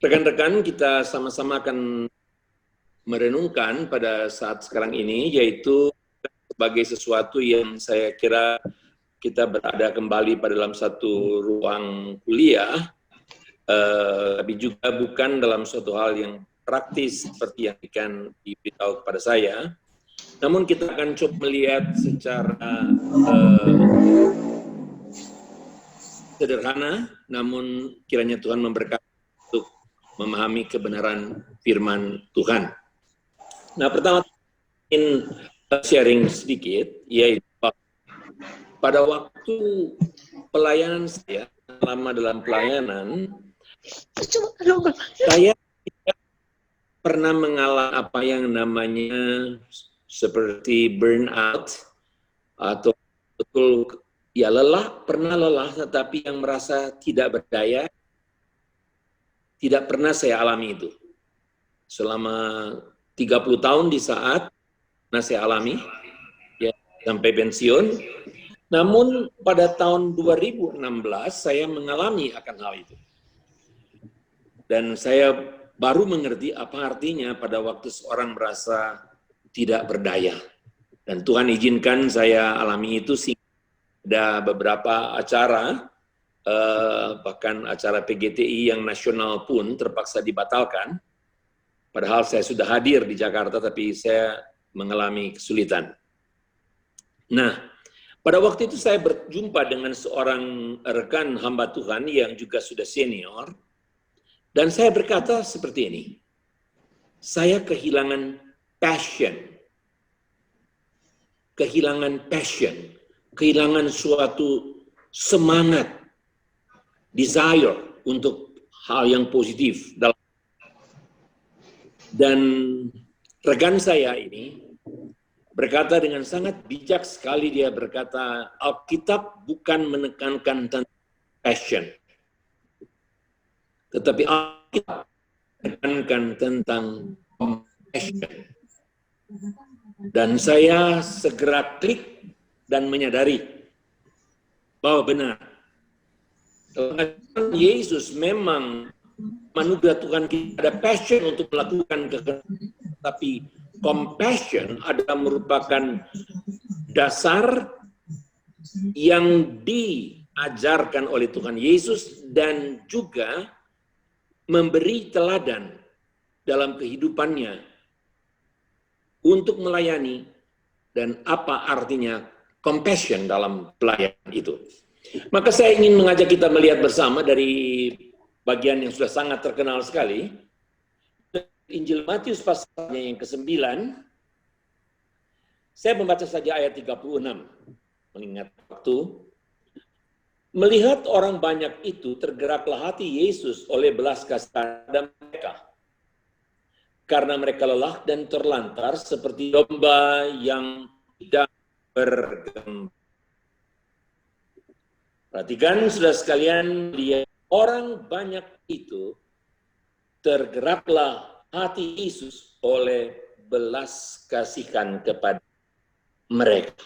Rekan-rekan, kita sama-sama akan merenungkan pada saat sekarang ini, yaitu sebagai sesuatu yang saya kira kita berada kembali pada dalam satu ruang kuliah, tapi juga bukan dalam suatu hal yang praktis seperti yang akan diberitahu kepada saya. Namun kita akan coba melihat secara sederhana, namun kiranya Tuhan memberkati untuk memahami kebenaran firman Tuhan. Nah, pertama ingin sharing sedikit, yaitu pada waktu pelayanan saya, lama dalam pelayanan, saya tidak pernah mengalami apa yang namanya seperti burnout atau betul ya lelah, pernah lelah, tetapi yang merasa tidak berdaya, tidak pernah saya alami itu. Selama 30 tahun di saat saya alami, ya, sampai pensiun. Namun pada tahun 2016 saya mengalami akan hal itu. Dan saya baru mengerti apa artinya pada waktu seorang merasa tidak berdaya. Dan Tuhan izinkan saya alami itu sehingga ada beberapa acara, bahkan acara PGTI yang nasional pun terpaksa dibatalkan. Padahal saya sudah hadir di Jakarta, tapi saya mengalami kesulitan. Nah, pada waktu itu saya berjumpa dengan seorang rekan hamba Tuhan yang juga sudah senior, dan saya berkata seperti ini, saya kehilangan passion, kehilangan suatu semangat, desire untuk hal yang positif. Dan rekan saya ini berkata dengan sangat bijak sekali, dia berkata, Alkitab bukan menekankan tentang passion, tetapi Alkitab menekankan tentang compassion. Dan saya segera klik dan menyadari bahwa benar, Yesus memang anugerah Tuhan kita ada passion untuk melakukan kehendak, tapi compassion adalah merupakan dasar yang diajarkan oleh Tuhan Yesus dan juga memberi teladan dalam kehidupannya untuk melayani dan apa artinya compassion dalam pelayanan itu. Maka saya ingin mengajak kita melihat bersama dari bagian yang sudah sangat terkenal sekali, Injil Matius pasalnya yang ke-9, saya membaca saja ayat 36, mengingat waktu. Melihat orang banyak itu, tergeraklah hati Yesus oleh belas kasihan pada mereka. Karena mereka lelah dan terlantar seperti domba yang tidak bergembala. Perhatikan saudara sekalian, lihat orang banyak itu, tergeraklah hati Yesus oleh belas kasihan kepada mereka.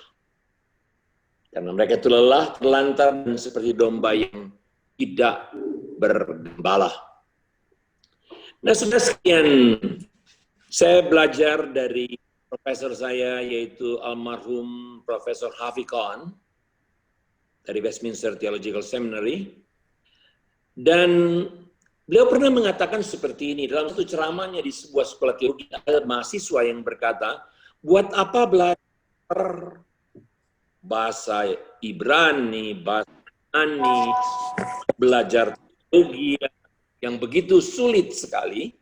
Karena mereka itu lelah, terlantar, dan seperti domba yang tidak bergembala. Nah, saudara sekalian, saya belajar dari profesor saya, yaitu almarhum Profesor Hafi Khan, dari Westminster Theological Seminary, dan beliau pernah mengatakan seperti ini, dalam satu ceramahnya di sebuah sekolah teologi, ada mahasiswa yang berkata, buat apa belajar bahasa Ibrani, bahasa Yunani, belajar teologi yang begitu sulit sekali,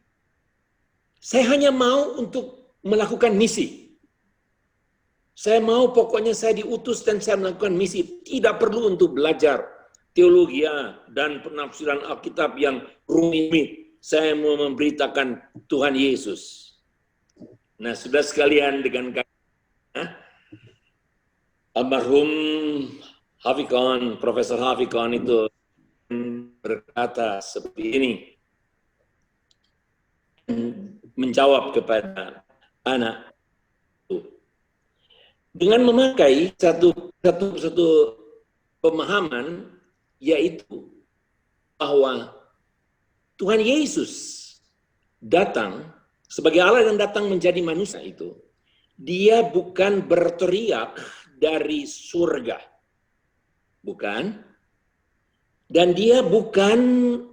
saya hanya mau untuk melakukan misi. Saya mau pokoknya saya diutus dan saya melakukan misi, tidak perlu untuk belajar teologi dan penafsiran Alkitab yang rumit. Saya mau memberitakan Tuhan Yesus. Nah, sudah sekalian dengan almarhum Hafi Khan, Profesor Hafi Khan itu berkata seperti ini, menjawab kepada anak itu dengan memakai satu pemahaman, yaitu bahwa Tuhan Yesus datang sebagai Allah yang datang menjadi manusia itu, dia bukan berteriak dari surga. Bukan. Dan dia bukan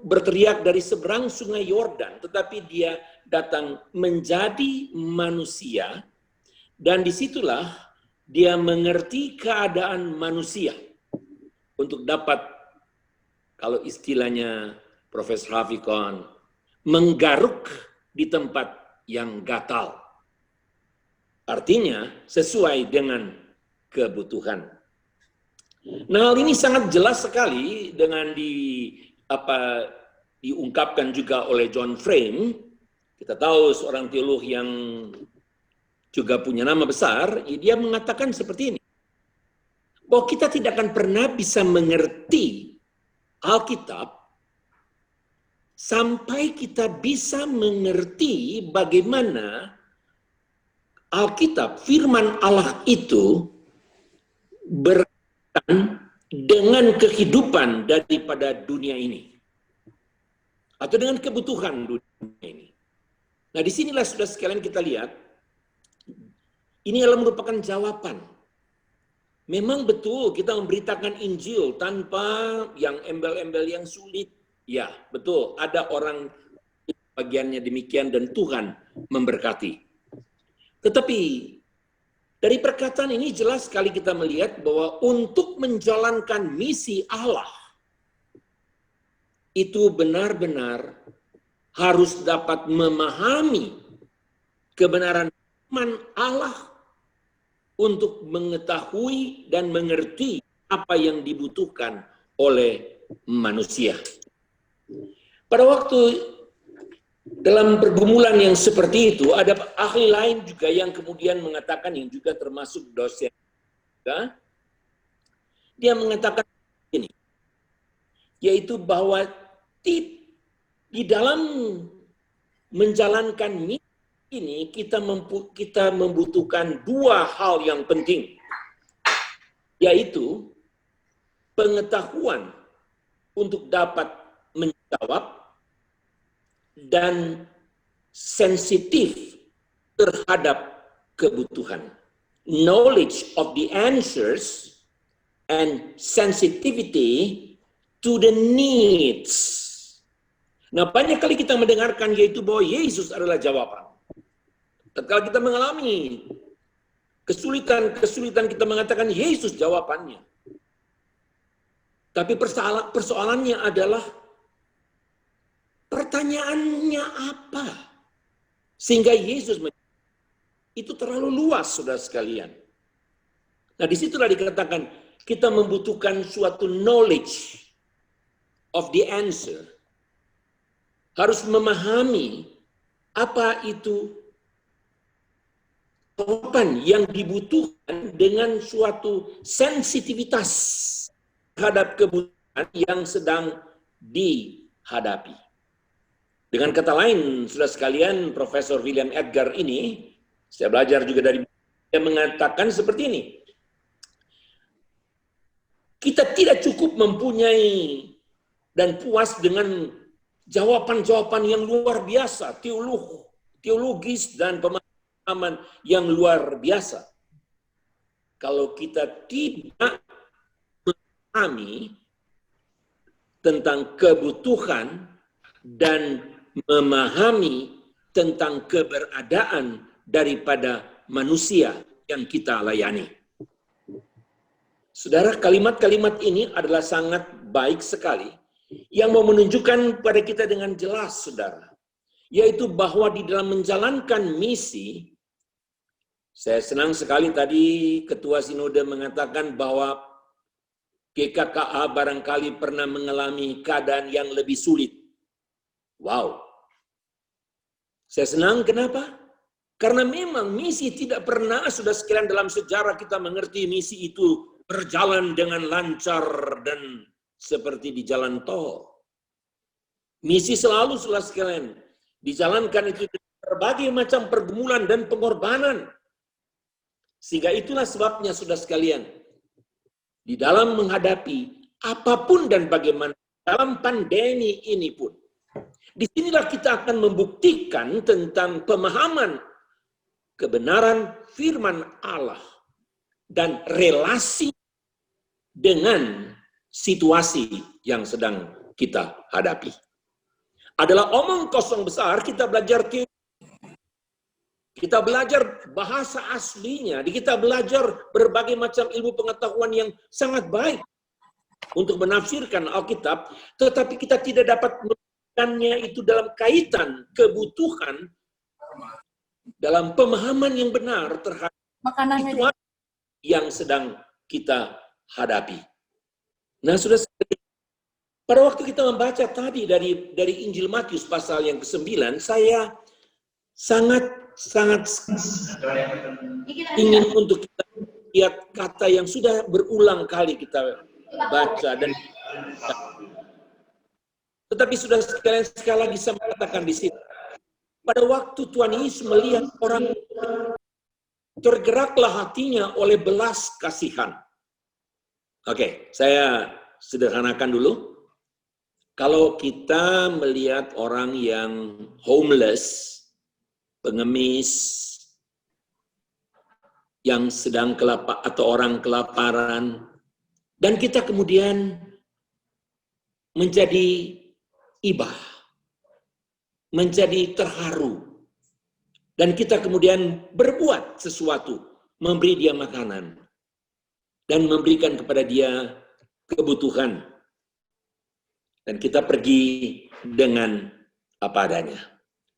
berteriak dari seberang sungai Yordan, tetapi dia datang menjadi manusia, dan disitulah dia mengerti keadaan manusia untuk dapat, kalau istilahnya Profesor Hafikon, menggaruk di tempat yang gatal. Artinya sesuai dengan kebutuhan. Nah, hal ini sangat jelas sekali dengan diungkapkan juga oleh John Frame. Kita tahu seorang teolog yang juga punya nama besar, dia mengatakan seperti ini, bahwa kita tidak akan pernah bisa mengerti Alkitab sampai kita bisa mengerti bagaimana Alkitab, firman Allah itu dengan kehidupan daripada dunia ini, atau dengan kebutuhan dunia ini. Nah, disinilah sudah sekalian kita lihat, ini adalah merupakan jawaban. Memang betul kita memberitakan Injil tanpa yang embel-embel yang sulit. Ya, betul, ada orang bagiannya demikian dan Tuhan memberkati. Tetapi dari perkataan ini jelas sekali kita melihat bahwa untuk menjalankan misi Allah, itu benar-benar harus dapat memahami kebenaran firman Allah untuk mengetahui dan mengerti apa yang dibutuhkan oleh manusia. Pada waktu dalam pergumulan yang seperti itu, ada ahli lain juga yang kemudian mengatakan, yang juga termasuk dosen juga, dia mengatakan ini, yaitu bahwa di dalam menjalankan misi ini kita membutuhkan dua hal yang penting, yaitu pengetahuan untuk dapat menjawab dan sensitif terhadap kebutuhan. Knowledge of the answers and sensitivity to the needs. Nah, banyak kali kita mendengarkan yaitu bahwa Yesus adalah jawaban. Tatkala kita mengalami kesulitan kita mengatakan Yesus jawabannya. Tapi persoalannya adalah pertanyaannya apa? Sehingga Yesus itu terlalu luas, saudara sekalian. Nah, disitulah dikatakan kita membutuhkan suatu knowledge of the answer. Harus memahami apa itu jawaban yang dibutuhkan dengan suatu sensitivitas terhadap kebutuhan yang sedang dihadapi. Dengan kata lain, saudara sekalian, Profesor William Edgar ini, saya belajar juga dari dia mengatakan seperti ini. Kita tidak cukup mempunyai dan puas dengan jawaban-jawaban yang luar biasa, teologis dan pemahaman yang luar biasa. Kalau kita tidak memahami tentang kebutuhan dan memahami tentang keberadaan daripada manusia yang kita layani. Saudara, kalimat-kalimat ini adalah sangat baik sekali yang mau menunjukkan pada kita dengan jelas, saudara, yaitu bahwa di dalam menjalankan misi, saya senang sekali tadi Ketua Sinode mengatakan bahwa GKKA barangkali pernah mengalami keadaan yang lebih sulit. Wow. Saya senang, kenapa? Karena memang misi tidak pernah, sudah sekalian dalam sejarah kita mengerti misi itu berjalan dengan lancar dan seperti di jalan tol. Misi selalu, sudah sekalian, dijalankan itu dengan berbagai macam pergumulan dan pengorbanan. Sehingga itulah sebabnya, sudah sekalian, di dalam menghadapi apapun dan bagaimana, dalam pandemi ini pun, Disinilah kita akan membuktikan tentang pemahaman kebenaran firman Allah dan relasi dengan situasi yang sedang kita hadapi. Adalah omong kosong besar, kita belajar teori, kita belajar bahasa aslinya, kita belajar berbagai macam ilmu pengetahuan yang sangat baik untuk menafsirkan Alkitab, tetapi kita tidak dapat melakukannya itu dalam kaitan kebutuhan dalam pemahaman yang benar terhadap situasi yang sedang kita hadapi. Nah, sudah pada waktu kita membaca tadi dari Injil Matius pasal yang ke-9, saya sangat ingin untuk kita lihat kata yang sudah berulang kali kita baca dan tetapi sudah sekali lagi saya mengatakan di sini. Pada waktu Tuhan Yesus melihat orang, tergeraklah hatinya oleh belas kasihan. Oke, saya sederhanakan dulu. Kalau kita melihat orang yang homeless, pengemis, yang sedang atau orang kelaparan, dan kita kemudian menjadi ibah, menjadi terharu, dan kita kemudian berbuat sesuatu, memberi dia makanan, dan memberikan kepada dia kebutuhan, dan kita pergi dengan apa adanya,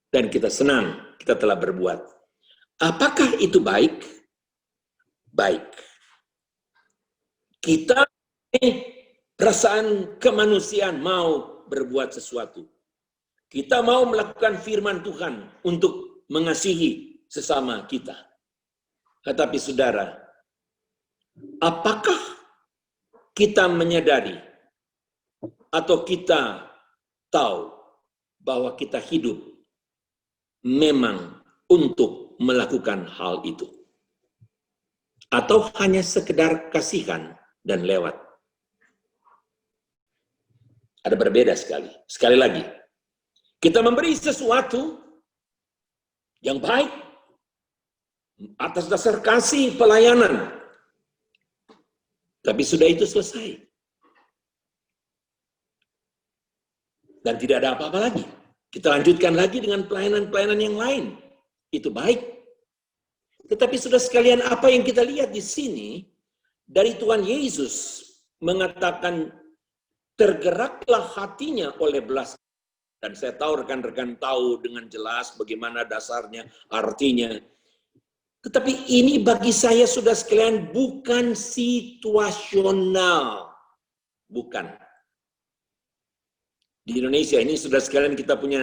dan kita senang kita telah berbuat. Apakah itu baik? Baik. Kita perasaan kemanusiaan mau berbuat sesuatu. Kita mau melakukan firman Tuhan untuk mengasihi sesama kita. Tetapi saudara, apakah kita menyadari atau kita tahu bahwa kita hidup memang untuk melakukan hal itu? Atau hanya sekedar kasihan dan lewat? Ada berbeda sekali. Sekali lagi, kita memberi sesuatu yang baik atas dasar kasih pelayanan. Tapi sudah itu selesai. Dan tidak ada apa-apa lagi. Kita lanjutkan lagi dengan pelayanan-pelayanan yang lain. Itu baik. Tetapi sudah sekalian, apa yang kita lihat di sini dari Tuhan Yesus mengatakan tergeraklah hatinya oleh belas. Dan saya tahu rekan-rekan tahu dengan jelas bagaimana dasarnya, artinya. Tetapi ini bagi saya sudah sekalian bukan situasional. Bukan. Di Indonesia ini sudah sekalian kita punya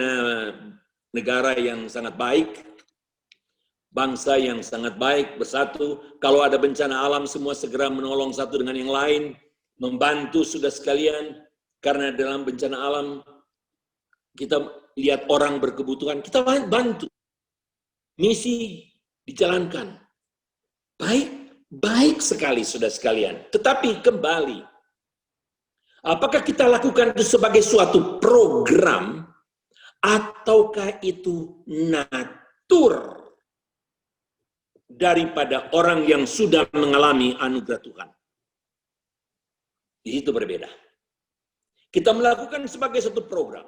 negara yang sangat baik. Bangsa yang sangat baik, bersatu. Kalau ada bencana alam, semua segera menolong satu dengan yang lain. Membantu sudah sekalian. Karena dalam bencana alam, kita lihat orang berkebutuhan, kita bantu. Misi dijalankan. Baik sekali sudah sekalian. Tetapi kembali, apakah kita lakukan itu sebagai suatu program, ataukah itu natur daripada orang yang sudah mengalami anugerah Tuhan? Itu berbeda. Kita melakukan sebagai satu program.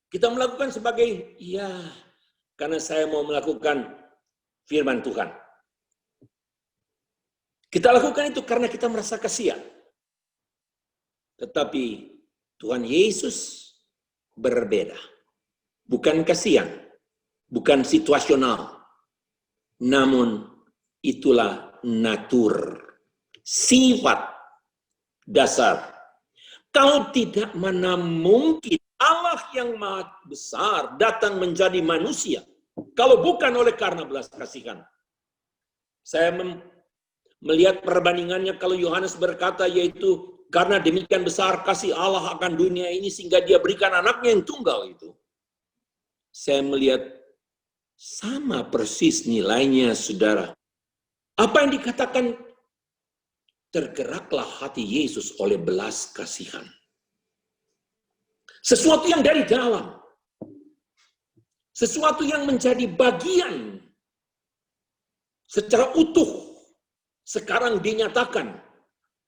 Kita melakukan sebagai, ya, karena saya mau melakukan firman Tuhan. Kita lakukan itu karena kita merasa kasihan. Tetapi Tuhan Yesus berbeda. Bukan kasihan, bukan situasional. Namun itulah natur, sifat dasar. Kalau tidak, mana mungkin Allah yang maha besar datang menjadi manusia kalau bukan oleh karena belas kasihan. Saya melihat perbandingannya kalau Yohanes berkata, yaitu karena demikian besar kasih Allah akan dunia ini sehingga dia berikan anaknya yang tunggal itu. Saya melihat sama persis nilainya, saudara. Apa yang dikatakan tergeraklah hati Yesus oleh belas kasihan. Sesuatu yang dari dalam. Sesuatu yang menjadi bagian secara utuh sekarang dinyatakan,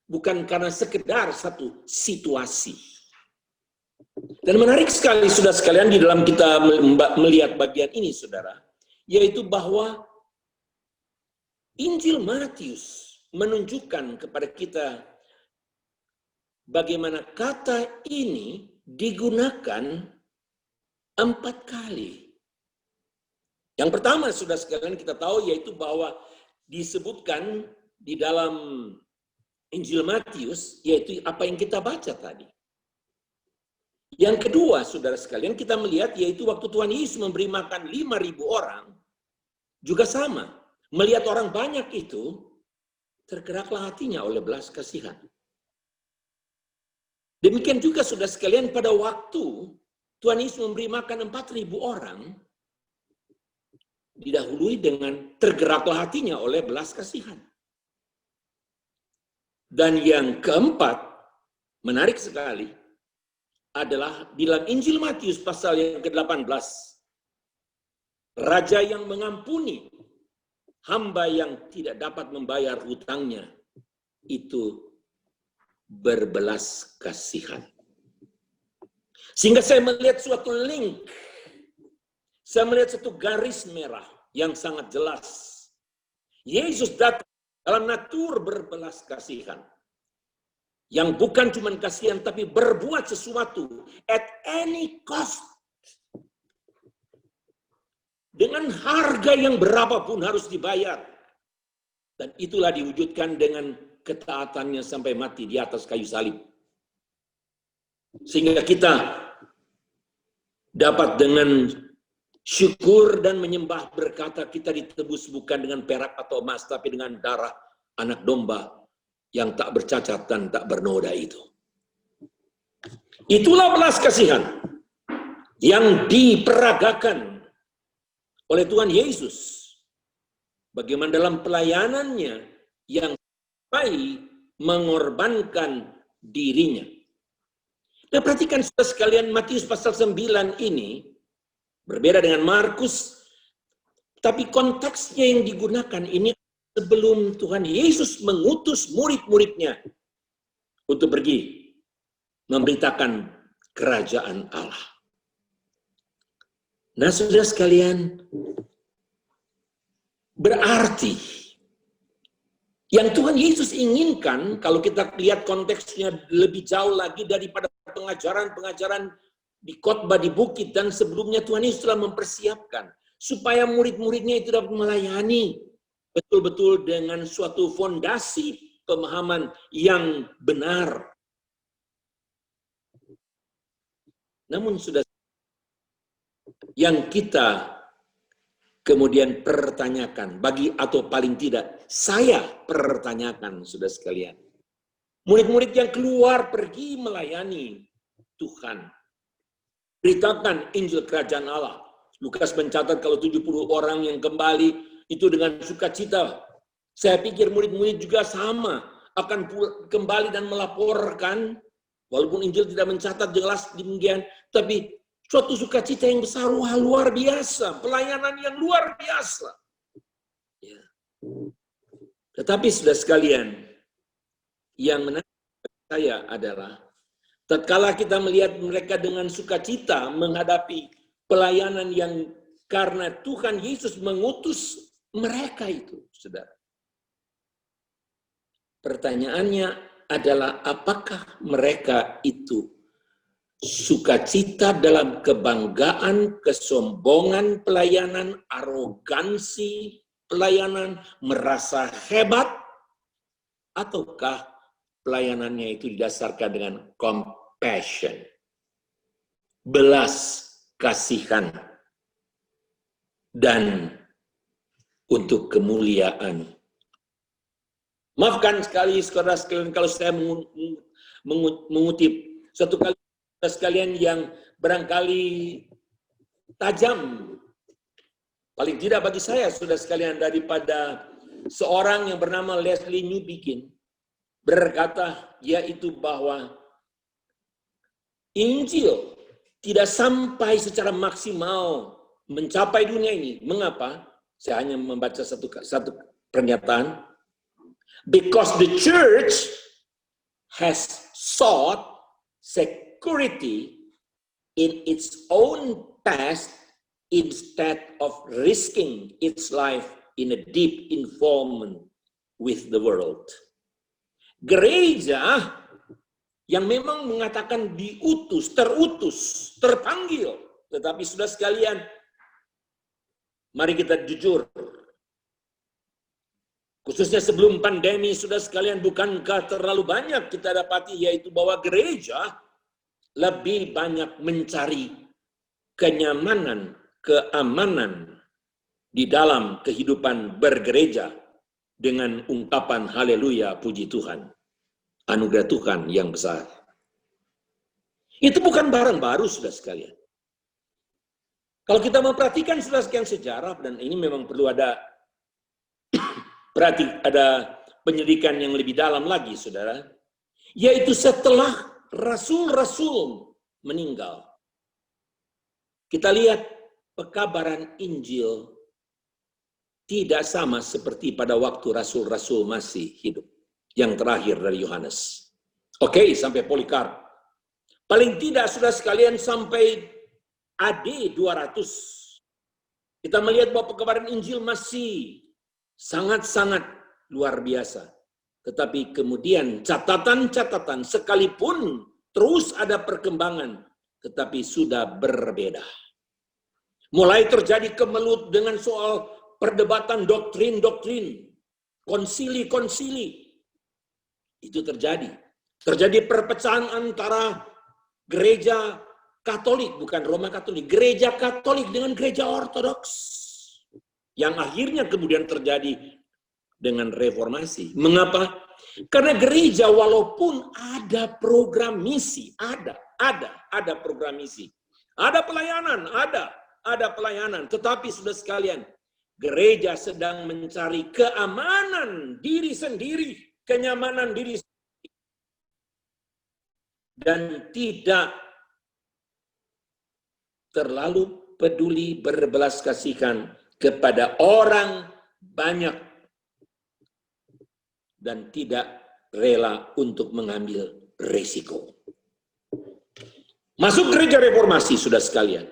bukan karena sekedar satu situasi. Dan menarik sekali, saudara sekalian, di dalam kita melihat bagian ini, saudara, yaitu bahwa Injil Matius menunjukkan kepada kita bagaimana kata ini digunakan 4 kali. Yang pertama, saudara sekalian, kita tahu yaitu bahwa disebutkan di dalam Injil Matius, yaitu apa yang kita baca tadi. Yang kedua, saudara sekalian, kita melihat yaitu waktu Tuhan Yesus memberi makan 5.000 orang, juga sama. Melihat orang banyak itu, tergeraklah hatinya oleh belas kasihan. Demikian juga, saudara sekalian, pada waktu Tuhan Yesus memberi makan 4.000 orang, didahului dengan tergeraklah hatinya oleh belas kasihan. Dan yang keempat, menarik sekali, adalah di dalam Injil Matius pasal yang ke-18. Raja yang mengampuni hamba yang tidak dapat membayar hutangnya, itu berbelas kasihan. Sehingga saya melihat suatu link, saya melihat satu garis merah yang sangat jelas. Yesus datang dalam natur berbelas kasihan. Yang bukan cuma kasihan, tapi berbuat sesuatu at any cost. Dengan harga yang berapapun harus dibayar. Dan itulah diwujudkan dengan ketaatannya sampai mati di atas kayu salib. Sehingga kita dapat dengan syukur dan menyembah berkata kita ditebus bukan dengan perak atau emas, tapi dengan darah anak domba yang tak bercacat dan tak bernoda itu. Itulah belas kasihan yang diperagakan oleh Tuhan Yesus. Bagaimana dalam pelayanannya yang sampai mengorbankan dirinya. Nah, perhatikan saudara sekalian, Matius pasal 9 ini berbeda dengan Markus, tapi konteksnya yang digunakan ini sebelum Tuhan Yesus mengutus murid-muridnya untuk pergi memberitakan kerajaan Allah. Nah, saudara sekalian, berarti yang Tuhan Yesus inginkan, kalau kita lihat konteksnya lebih jauh lagi daripada pengajaran-pengajaran di khotbah di bukit dan sebelumnya, Tuhan Yesus telah mempersiapkan supaya murid-muridnya itu dapat melayani betul-betul dengan suatu fondasi pemahaman yang benar. Namun sudah yang kita kemudian pertanyakan, bagi atau paling tidak saya pertanyakan, saudara sekalian. Murid-murid yang keluar pergi melayani Tuhan. Beritakan Injil Kerajaan Allah. Lukas mencatat kalau 70 orang yang kembali itu dengan sukacita. Saya pikir murid-murid juga sama, akan kembali dan melaporkan, walaupun Injil tidak mencatat jelas demikian, tapi suatu sukacita yang besar, wah, luar biasa, pelayanan yang luar biasa. Ya. Tetapi sudah sekalian, yang menarik saya adalah, tatkala kita melihat mereka dengan sukacita menghadapi pelayanan yang karena Tuhan Yesus mengutus mereka itu, saudara. Pertanyaannya adalah apakah mereka itu sukacita dalam kebanggaan, kesombongan pelayanan, arogansi pelayanan, merasa hebat, ataukah pelayanannya itu didasarkan dengan compassion, belas kasihan, dan untuk kemuliaan. Maafkan sekali saudara sekalian kalau saya mengutip satu kali sekalian yang barangkali tajam, paling tidak bagi saya saudara sekalian, daripada seorang yang bernama Leslie Newbigin berkata, yaitu bahwa Injil tidak sampai secara maksimal mencapai dunia ini. Mengapa? Saya hanya membaca satu pernyataan. Because the church has sought security in its own past instead of risking its life in a deep involvement with the world. Gereja yang memang mengatakan diutus, terutus, terpanggil. Tetapi sudah sekalian, mari kita jujur. Khususnya sebelum pandemi, sudah sekalian, bukankah terlalu banyak kita dapati, yaitu bahwa gereja lebih banyak mencari kenyamanan, keamanan di dalam kehidupan bergereja dengan ungkapan haleluya, puji Tuhan. Anugerah Tuhan yang besar. Itu bukan barang baru, sudah sekalian. Kalau kita memperhatikan sudah sekian sejarah, dan ini memang perlu ada penyelidikan yang lebih dalam lagi, saudara, yaitu setelah rasul-rasul meninggal. Kita lihat pekabaran Injil tidak sama seperti pada waktu rasul-rasul masih hidup. Yang terakhir dari Yohanes. Oke, sampai Polikarp. Paling tidak, sudah sekalian, sampai AD 200. Kita melihat bahwa pekabaran Injil masih sangat-sangat luar biasa. Tetapi kemudian catatan-catatan, sekalipun terus ada perkembangan, tetapi sudah berbeda. Mulai terjadi kemelut dengan soal perdebatan doktrin-doktrin, konsili-konsili. Itu terjadi. Terjadi perpecahan antara gereja Katolik, bukan Roma Katolik, gereja Katolik dengan gereja Ortodoks. Yang akhirnya kemudian terjadi dengan reformasi. Mengapa? Karena gereja walaupun ada program misi, ada program misi. Ada pelayanan, ada pelayanan. Tetapi sudah sekalian, gereja sedang mencari keamanan diri sendiri, kenyamanan diri sendiri, dan tidak terlalu peduli berbelas kasihan kepada orang banyak dan tidak rela untuk mengambil resiko. Masuk gereja reformasi, sudah sekalian.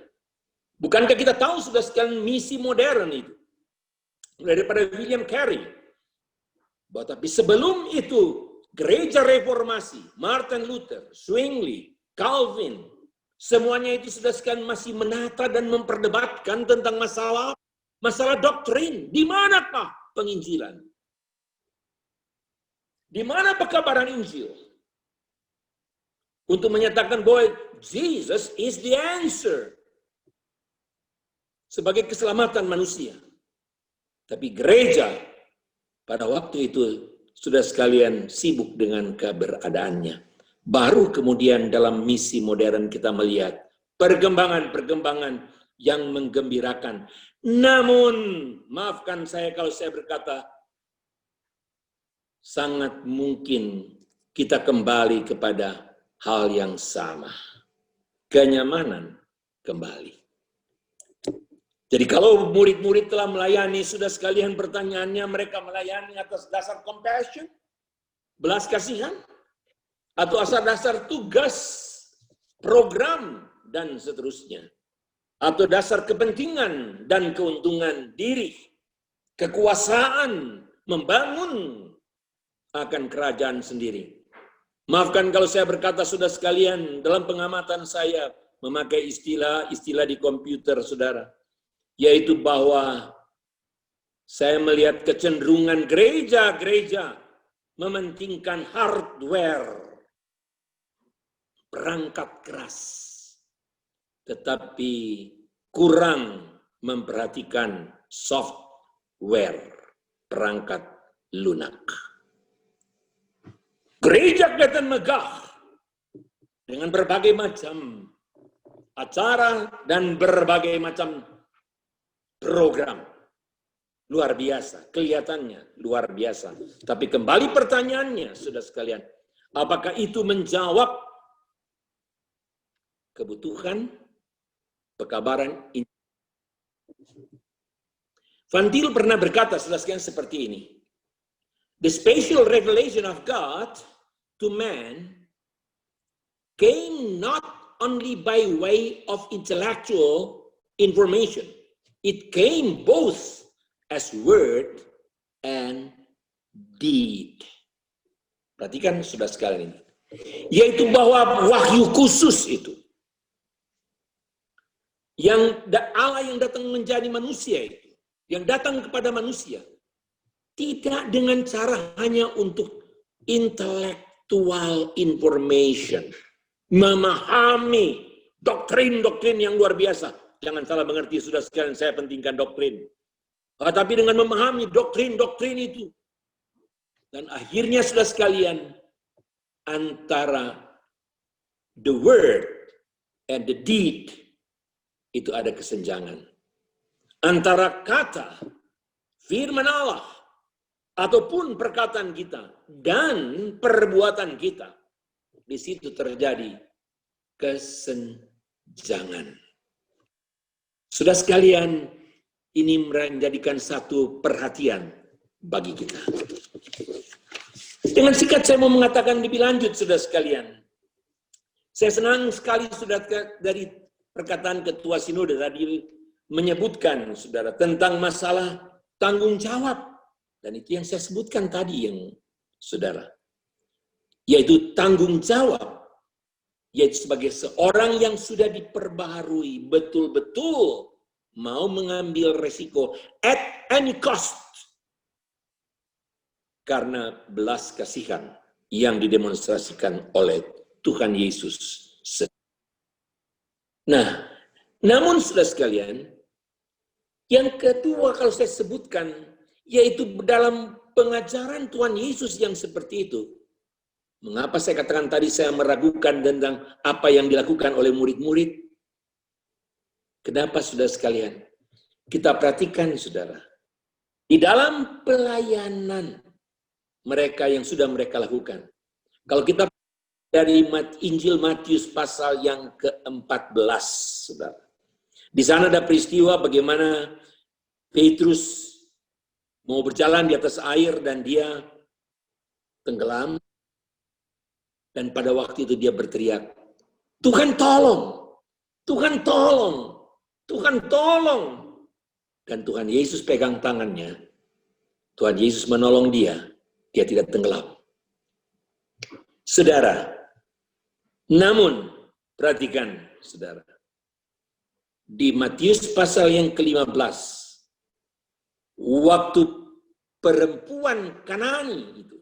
Bukankah kita tahu, sudah sekalian, misi modern itu daripada William Carey? Tapi sebelum itu, gereja reformasi, Martin Luther, Zwingli, Calvin, semuanya itu sudah sekalian masih menata dan memperdebatkan tentang masalah doktrin. Di manakah penginjilan? Di mana pekabaran Injil? Untuk menyatakan bahwa Jesus is the answer sebagai keselamatan manusia. Tapi gereja pada waktu itu sudah sekalian sibuk dengan keberadaannya. Baru kemudian dalam misi modern kita melihat perkembangan-perkembangan yang menggembirakan. Namun, maafkan saya kalau saya berkata, sangat mungkin kita kembali kepada hal yang sama. Kenyamanan kembali. Jadi kalau murid-murid telah melayani, sudah sekalian pertanyaannya, mereka melayani atas dasar compassion, belas kasihan, atau asal dasar tugas, program, dan seterusnya. Atau dasar kepentingan dan keuntungan diri, kekuasaan, membangun akan kerajaan sendiri. Maafkan kalau saya berkata, sudah sekalian, dalam pengamatan saya memakai istilah di komputer, saudara, yaitu bahwa saya melihat kecenderungan gereja-gereja mementingkan hardware, perangkat keras, tetapi kurang memperhatikan software, perangkat lunak. Gereja kelihatan megah dengan berbagai macam acara dan berbagai macam program. Luar biasa, kelihatannya luar biasa. Tapi kembali pertanyaannya, sudah sekalian, apakah itu menjawab kebutuhan pekabaran. Van Til pernah berkata seperti ini. The special revelation of God to man came not only by way of intellectual information. It came both as word and deed. Perhatikan sudah sekalian ini. Yaitu bahwa wahyu khusus itu. Yang Allah yang datang menjadi manusia itu. Yang datang kepada manusia. Tidak dengan cara hanya untuk intellectual information. Memahami doktrin-doktrin yang luar biasa. Jangan salah mengerti, sudah sekalian, saya pentingkan doktrin. Tapi dengan memahami doktrin-doktrin itu. Dan akhirnya sudah sekalian, antara the word and the deed, itu ada kesenjangan. Antara kata, firman Allah, ataupun perkataan kita dan perbuatan kita, di situ terjadi kesenjangan. Sudah sekalian, ini menjadikan satu perhatian bagi kita. Dengan singkat saya mau mengatakan lebih lanjut, sudah sekalian. Saya senang sekali sudah dari perkataan Ketua Sinode tadi menyebutkan, saudara, tentang masalah tanggung jawab. Dan itu yang saya sebutkan tadi, yang saudara, yaitu tanggung jawab, yaitu sebagai seorang yang sudah diperbaharui, betul-betul mau mengambil resiko at any cost, karena belas kasihan yang didemonstrasikan oleh Tuhan Yesus. Nah, namun saudara sekalian, yang kedua kalau saya sebutkan, yaitu dalam pengajaran Tuhan Yesus yang seperti itu. Mengapa saya katakan tadi saya meragukan tentang apa yang dilakukan oleh murid-murid? Kenapa, saudara sekalian? Kita perhatikan, saudara. Di dalam pelayanan mereka yang sudah mereka lakukan. Kalau kita dari Injil Matius pasal yang ke-14, saudara. Di sana ada peristiwa bagaimana Petrus mau berjalan di atas air dan dia tenggelam. Dan pada waktu itu dia berteriak, Tuhan tolong, Tuhan tolong, Tuhan tolong. Dan Tuhan Yesus pegang tangannya. Tuhan Yesus menolong dia tidak tenggelam. Saudara, namun perhatikan, saudara. Di Matius pasal yang ke-15, waktu perempuan Kanani itu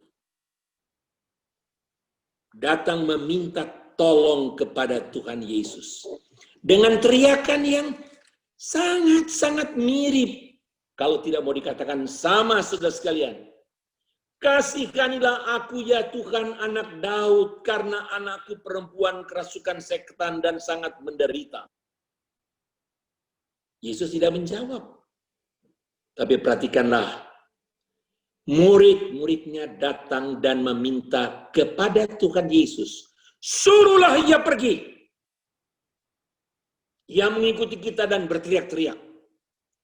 datang meminta tolong kepada Tuhan Yesus dengan teriakan yang sangat-sangat mirip, kalau tidak mau dikatakan sama, saudara sekalian. Kasihanilah aku ya Tuhan, anak Daud, karena anakku perempuan kerasukan setan dan sangat menderita. Yesus tidak menjawab. Tapi perhatikanlah, murid-muridnya datang dan meminta kepada Tuhan Yesus, suruhlah ia pergi. Ia mengikuti kita dan berteriak-teriak.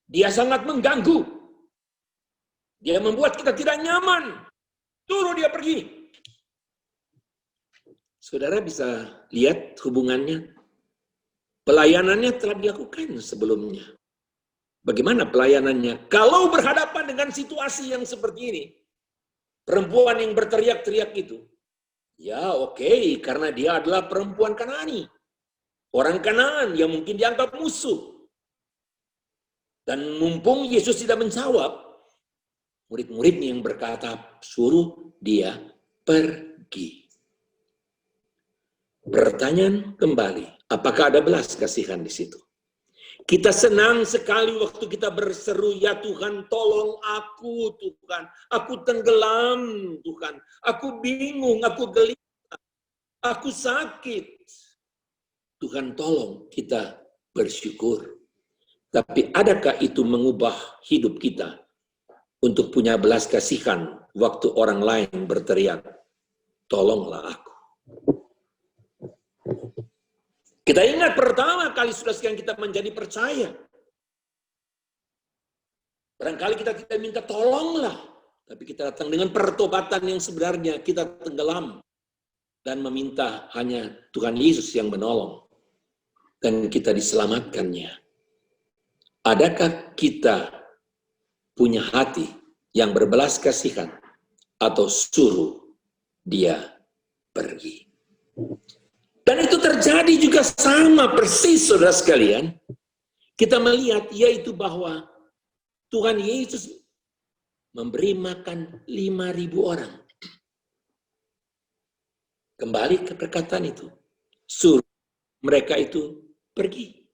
Dia sangat mengganggu. Dia membuat kita tidak nyaman. Suruh dia pergi. Saudara bisa lihat hubungannya. Pelayanannya telah dilakukan sebelumnya. Bagaimana pelayanannya? Kalau berhadapan dengan situasi yang seperti ini, perempuan yang berteriak-teriak itu, ya oke, karena dia adalah perempuan Kanani. Orang Kanaan yang mungkin dianggap musuh. Dan mumpung Yesus tidak menjawab, murid-muridnya yang berkata, suruh dia pergi. Pertanyaan kembali, apakah ada belas kasihan di situ? Kita senang sekali waktu kita berseru, ya Tuhan tolong aku Tuhan. Aku tenggelam Tuhan. Aku bingung, aku gelisah. Aku sakit. Tuhan tolong, kita bersyukur. Tapi adakah itu mengubah hidup kita untuk punya belas kasihan waktu orang lain berteriak, tolonglah aku. Kita ingat pertama kali sudah sekian kita menjadi percaya. Barangkali kita tidak minta tolonglah, tapi kita datang dengan pertobatan yang sebenarnya kita tenggelam dan meminta hanya Tuhan Yesus yang menolong dan kita diselamatkannya. Adakah kita punya hati yang berbelas kasihan atau suruh dia pergi? Dan itu terjadi juga sama persis, saudara sekalian. Kita melihat yaitu bahwa Tuhan Yesus memberi makan 5.000 orang. Kembali ke perkataan itu. Suruh mereka itu pergi.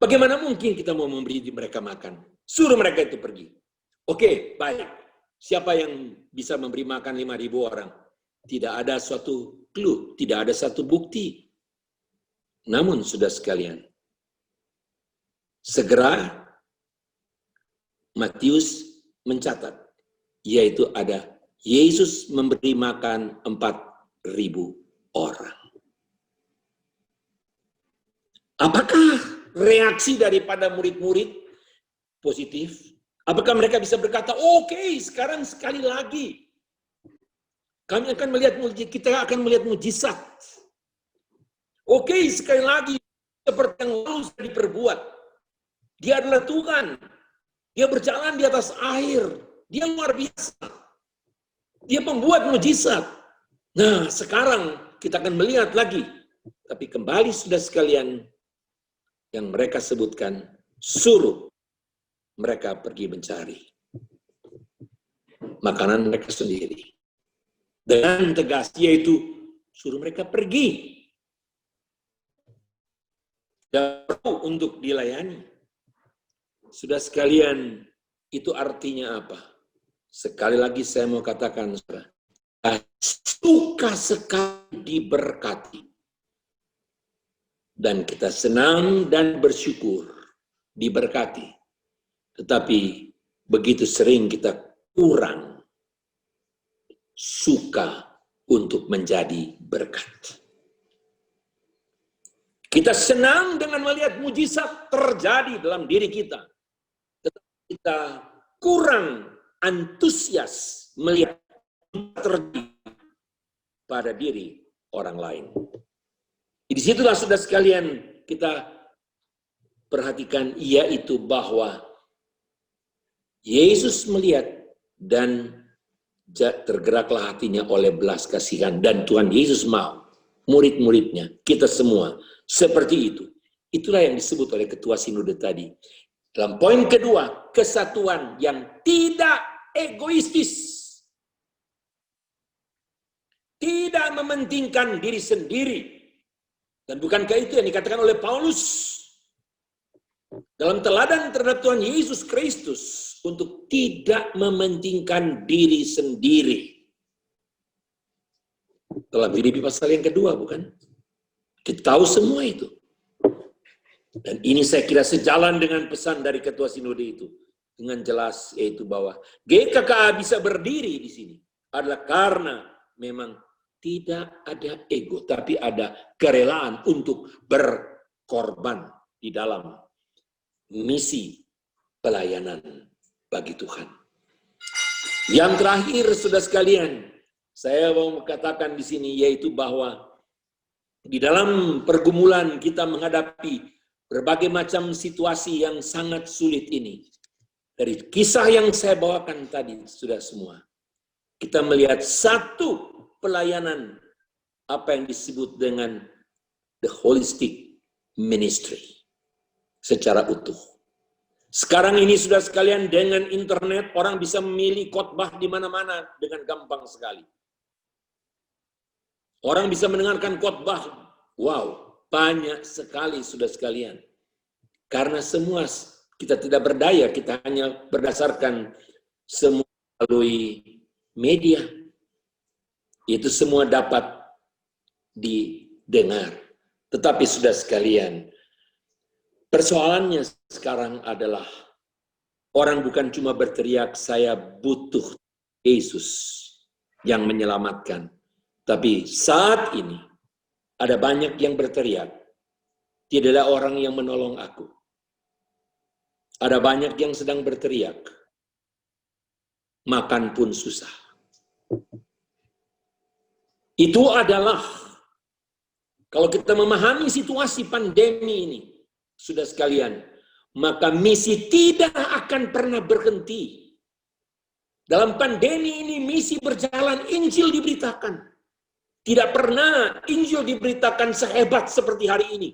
Bagaimana mungkin kita mau memberi mereka makan? Suruh mereka itu pergi. Oke, baik. Siapa yang bisa memberi makan 5.000 orang? Tidak ada suatu clue, tidak ada satu bukti. Namun, sudah sekalian, segera Matius mencatat, yaitu ada Yesus memberi makan 4.000 orang. Apakah reaksi daripada murid-murid positif? Apakah mereka bisa berkata, oke, sekarang sekali lagi kami akan melihat mujizat, kita akan melihat mujizat. Oke, sekali lagi seperti yang lalu sudah diperbuat. Dia adalah Tuhan. Dia berjalan di atas air. Dia luar biasa. Dia membuat mujizat. Nah, sekarang kita akan melihat lagi. Tapi kembali sudah sekalian, yang mereka sebutkan, suruh mereka pergi mencari makanan mereka sendiri. Dengan tegas, yaitu suruh mereka pergi. Tidak perlu untuk dilayani. Sudah sekalian, itu artinya apa? Sekali lagi saya mau katakan, suka sekali diberkati. Dan kita senang dan bersyukur diberkati. Tetapi begitu sering kita kurang suka untuk menjadi berkat. Kita senang dengan melihat mujizat terjadi dalam diri kita. Tetapi kita kurang antusias melihat terjadi pada diri orang lain. Disitulah sudah sekalian kita perhatikan, yaitu bahwa Yesus melihat dan tergeraklah hatinya oleh belas kasihan, dan Tuhan Yesus mau murid-muridnya, kita semua seperti itu. Itulah yang disebut oleh Ketua Sinode tadi. Dalam poin kedua, kesatuan yang tidak egoistis. Tidak mementingkan diri sendiri. Dan bukankah itu yang dikatakan oleh Paulus dalam teladan terhadap Tuhan Yesus Kristus, untuk tidak mementingkan diri sendiri. Dalam Filipi pasal yang kedua, bukan? Kita tahu semua itu. Dan ini saya kira sejalan dengan pesan dari Ketua Sinode itu. Dengan jelas, yaitu bahwa GKKA bisa berdiri di sini adalah karena memang tidak ada ego, tapi ada kerelaan untuk berkorban di dalam misi pelayanan bagi Tuhan. Yang terakhir, saudara sekalian, saya mau katakan di sini, yaitu bahwa di dalam pergumulan kita menghadapi berbagai macam situasi yang sangat sulit ini, dari kisah yang saya bawakan tadi, sudah semua, kita melihat satu pelayanan, apa yang disebut dengan the holistic ministry, secara utuh. Sekarang ini sudah sekalian, dengan internet orang bisa memilih khotbah di mana-mana dengan gampang sekali. Orang bisa mendengarkan khotbah, wow, banyak sekali sudah sekalian. Karena semua kita tidak berdaya, kita hanya berdasarkan semua melalui media. Itu semua dapat didengar. Tetapi sudah sekalian, persoalannya sekarang adalah orang bukan cuma berteriak, saya butuh Yesus yang menyelamatkan. Tapi saat ini, Ada banyak yang berteriak, tidak ada orang yang menolong aku. Ada banyak yang sedang berteriak, makan pun susah. Itu adalah, kalau kita memahami situasi pandemi ini, sudah sekalian, maka misi tidak akan pernah berhenti. Dalam pandemi ini misi berjalan, Injil diberitakan. Tidak pernah Injil diberitakan sehebat seperti hari ini.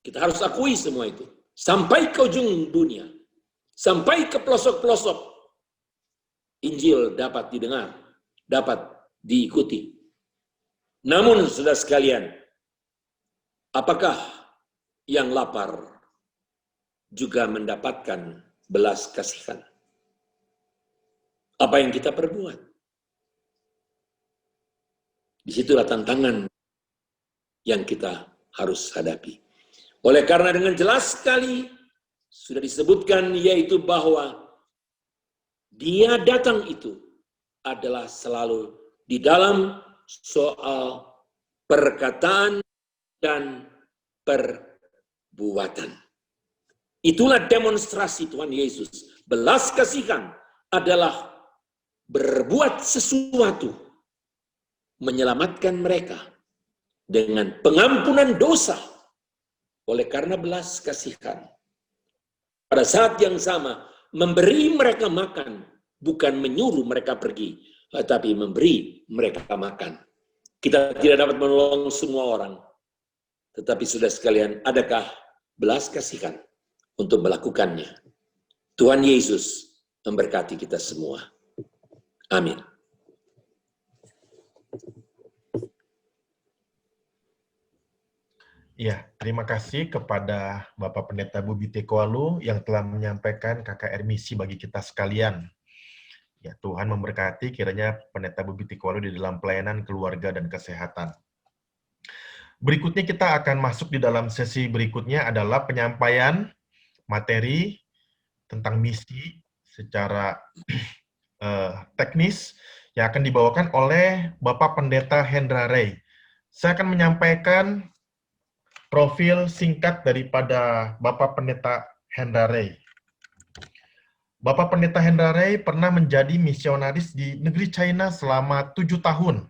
Kita harus akui semua itu. Sampai ke ujung dunia. Sampai ke pelosok-pelosok. Injil dapat didengar. Dapat diikuti. Namun, saudara sekalian, apakah yang lapar juga mendapatkan belas kasihan? Apa yang kita perbuat? Disitulah tantangan yang kita harus hadapi. Oleh karena dengan jelas sekali sudah disebutkan, yaitu bahwa Dia datang itu adalah selalu di dalam soal perkataan dan perbuatan. Itulah demonstrasi Tuhan Yesus. Belas kasihan adalah berbuat sesuatu menyelamatkan mereka dengan pengampunan dosa oleh karena belas kasihan. Pada saat yang sama, memberi mereka makan, bukan menyuruh mereka pergi, tetapi memberi mereka makan. Kita tidak dapat menolong semua orang, tetapi sudah sekalian, adakah belas kasihan untuk melakukannya? Tuhan Yesus memberkati kita semua. Amin. Ya, terima kasih kepada Bapak Pendeta Bubi Tekwalu yang telah menyampaikan KKR misi bagi kita sekalian. Ya, Tuhan memberkati kiranya Pendeta Bubi Tekwalu di dalam pelayanan keluarga dan kesehatan. Berikutnya kita akan masuk di dalam sesi berikutnya adalah penyampaian materi tentang misi secara teknis yang akan dibawakan oleh Bapak Pendeta Hendra Ray. Saya akan menyampaikan profil singkat daripada Bapak Pendeta Hendra Ray. Bapak Pendeta Hendra Ray pernah menjadi misionaris di negeri China selama 7 tahun.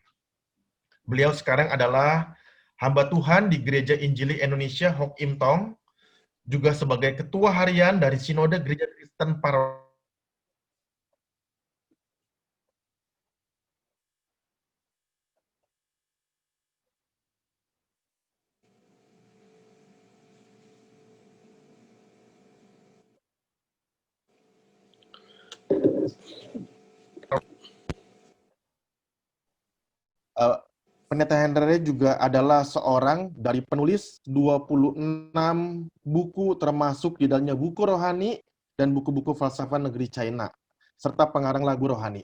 Beliau sekarang adalah hamba Tuhan di Gereja Injili Indonesia Hock Im Tong, juga sebagai ketua harian dari Sinode Gereja Kristen Paroki. Pendeta Hendra Ray juga adalah seorang dari penulis 26 buku, termasuk di dalamnya buku rohani dan buku-buku falsafah negeri China, serta pengarang lagu rohani.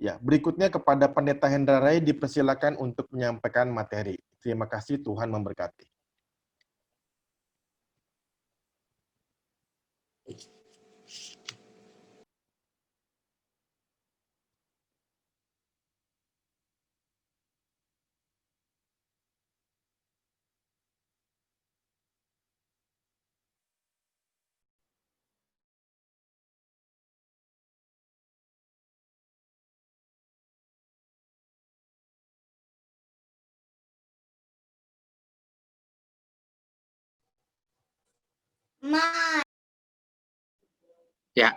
Ya, berikutnya kepada Pendeta Hendra Ray dipersilakan untuk menyampaikan materi. Terima kasih, Tuhan memberkati. Ya,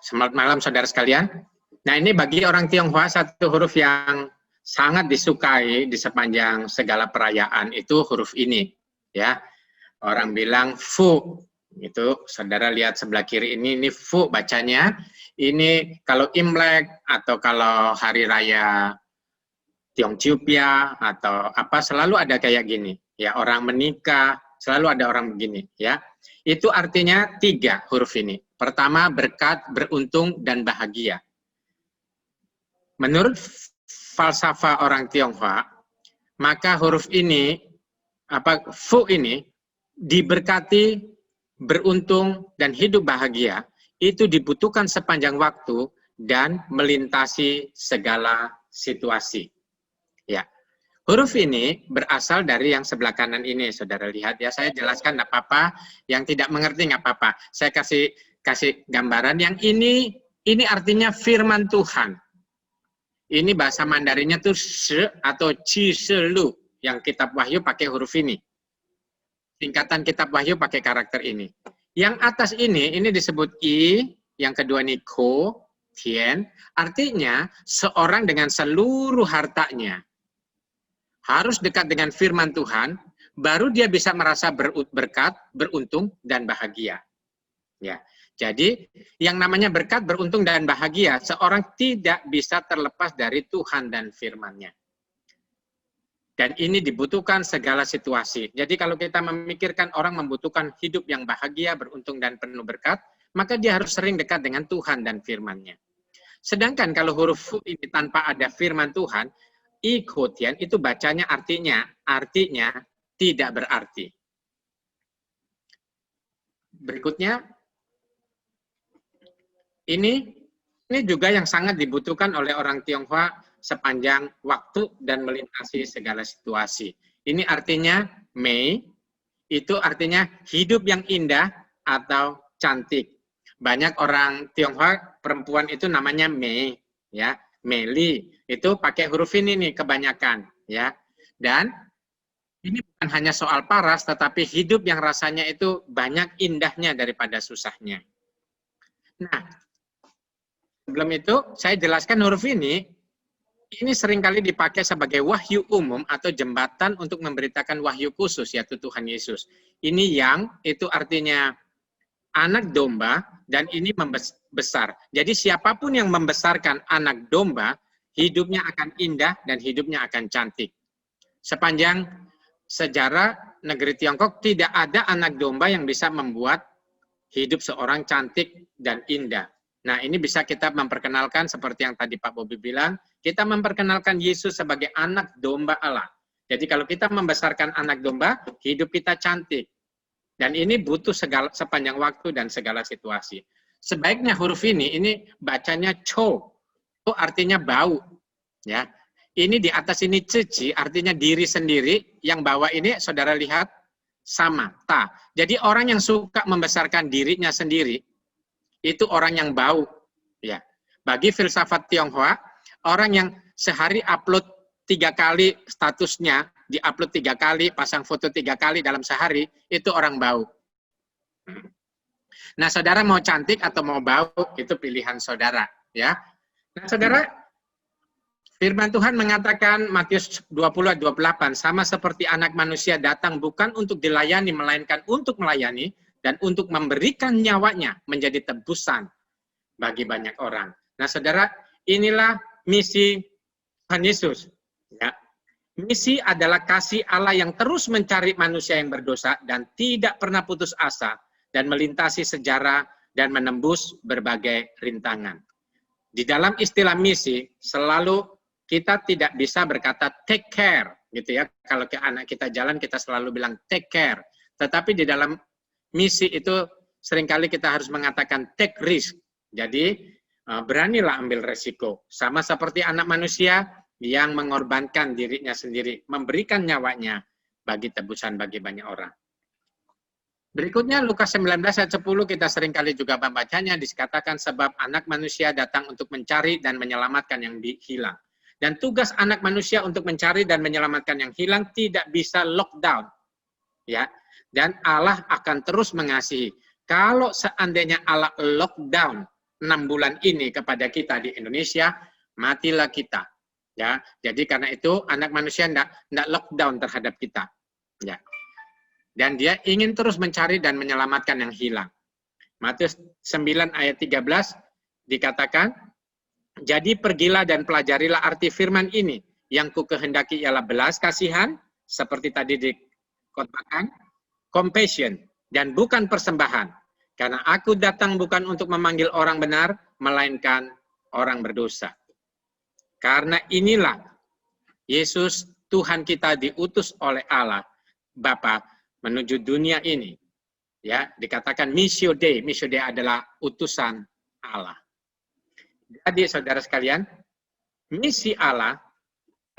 selamat malam saudara sekalian. Nah, ini bagi orang Tionghoa satu huruf yang sangat disukai di sepanjang segala perayaan itu huruf ini, ya. Orang bilang fu, itu saudara lihat sebelah kiri ini fu bacanya. Ini kalau Imlek atau kalau hari raya Tiongchiupia atau apa selalu ada kayak gini, ya, orang menikah selalu ada orang begini, ya. Itu artinya 3 huruf ini. Pertama, berkat, beruntung, dan bahagia. Menurut falsafah orang Tionghoa, maka huruf ini, fu ini, diberkati, beruntung, dan hidup bahagia, itu dibutuhkan sepanjang waktu dan melintasi segala situasi. Ya. Huruf ini berasal dari yang sebelah kanan ini, saudara lihat ya. Saya jelaskan nggak apa-apa, yang tidak mengerti nggak apa-apa. Saya kasih gambaran. Yang ini artinya firman Tuhan. Ini bahasa Mandarinnya tuh shi atau chi shi lu. Yang kitab Wahyu pakai huruf ini. Singkatan kitab Wahyu pakai karakter ini. Yang atas ini disebut I, yang kedua ini ko, tien. Artinya seorang dengan seluruh hartanya harus dekat dengan firman Tuhan, baru dia bisa merasa berkat, beruntung, dan bahagia. Ya, jadi yang namanya berkat, beruntung, dan bahagia, seorang tidak bisa terlepas dari Tuhan dan firman-Nya. Dan ini dibutuhkan segala situasi. Jadi kalau kita memikirkan orang membutuhkan hidup yang bahagia, beruntung, dan penuh berkat, maka dia harus sering dekat dengan Tuhan dan firman-Nya. Sedangkan kalau huruf Fu ini tanpa ada firman Tuhan, ikotian itu bacanya artinya tidak berarti. Berikutnya, ini juga yang sangat dibutuhkan oleh orang Tionghoa sepanjang waktu dan melintasi segala situasi. Ini artinya Mei, itu artinya hidup yang indah atau cantik. Banyak orang Tionghoa perempuan itu namanya Mei, ya. Meli itu pakai huruf ini nih kebanyakan, ya. Dan ini bukan hanya soal paras, tetapi hidup yang rasanya itu banyak indahnya daripada susahnya. Nah, sebelum itu saya jelaskan huruf ini seringkali dipakai sebagai wahyu umum atau jembatan untuk memberitakan wahyu khusus, yaitu Tuhan Yesus. Ini yang itu artinya anak domba, dan ini membesar. Jadi siapapun yang membesarkan anak domba, hidupnya akan indah dan hidupnya akan cantik. Sepanjang sejarah negeri Tiongkok, tidak ada anak domba yang bisa membuat hidup seorang cantik dan indah. Nah, ini bisa kita memperkenalkan seperti yang tadi Pak Bobi bilang, kita memperkenalkan Yesus sebagai anak domba Allah. Jadi kalau kita membesarkan anak domba, hidup kita cantik. Dan ini butuh sepanjang waktu dan segala situasi. Sebaiknya huruf ini bacanya cho. Cho artinya bau. Ya. Ini di atas ini ceci, artinya diri sendiri. Yang bawah ini, saudara lihat, sama, ta. Jadi orang yang suka membesarkan dirinya sendiri, itu orang yang bau. Ya. Bagi filsafat Tionghoa, orang yang sehari upload 3 kali statusnya, di-upload 3 kali, pasang foto 3 kali dalam sehari, itu orang bau. Nah, saudara mau cantik atau mau bau, itu pilihan saudara. Ya. Nah, saudara, firman Tuhan mengatakan, Matius 20:28, sama seperti anak manusia datang bukan untuk dilayani, melainkan untuk melayani, dan untuk memberikan nyawanya menjadi tebusan bagi banyak orang. Nah, saudara, inilah misi Tuhan Yesus. Ya. Misi adalah kasih Allah yang terus mencari manusia yang berdosa dan tidak pernah putus asa dan melintasi sejarah dan menembus berbagai rintangan. Di dalam istilah misi, selalu kita tidak bisa berkata take care, gitu ya. Kalau ke anak kita jalan, kita selalu bilang take care. Tetapi di dalam misi itu seringkali kita harus mengatakan take risk. Jadi beranilah ambil resiko. Sama seperti anak manusia yang mengorbankan dirinya sendiri, memberikan nyawanya bagi tebusan bagi banyak orang. Berikutnya Lukas 19 ayat 10 kita seringkali juga membacanya, dikatakan sebab anak manusia datang untuk mencari dan menyelamatkan yang hilang. Dan tugas anak manusia untuk mencari dan menyelamatkan yang hilang tidak bisa lockdown. Ya. Dan Allah akan terus mengasihi. Kalau seandainya Allah lockdown 6 bulan ini kepada kita di Indonesia, matilah kita. Ya, jadi karena itu anak manusia tidak lockdown terhadap kita. Ya. Dan dia ingin terus mencari dan menyelamatkan yang hilang. Matius 9 ayat 13 dikatakan, jadi pergilah dan pelajarilah arti firman ini. Yang ku kehendaki ialah belas kasihan, seperti tadi dikatakan, compassion, dan bukan persembahan. Karena aku datang bukan untuk memanggil orang benar, melainkan orang berdosa. Karena inilah Yesus Tuhan kita diutus oleh Allah Bapa menuju dunia ini. Ya, dikatakan missio Dei. Missio Dei adalah utusan Allah. Jadi saudara sekalian, misi Allah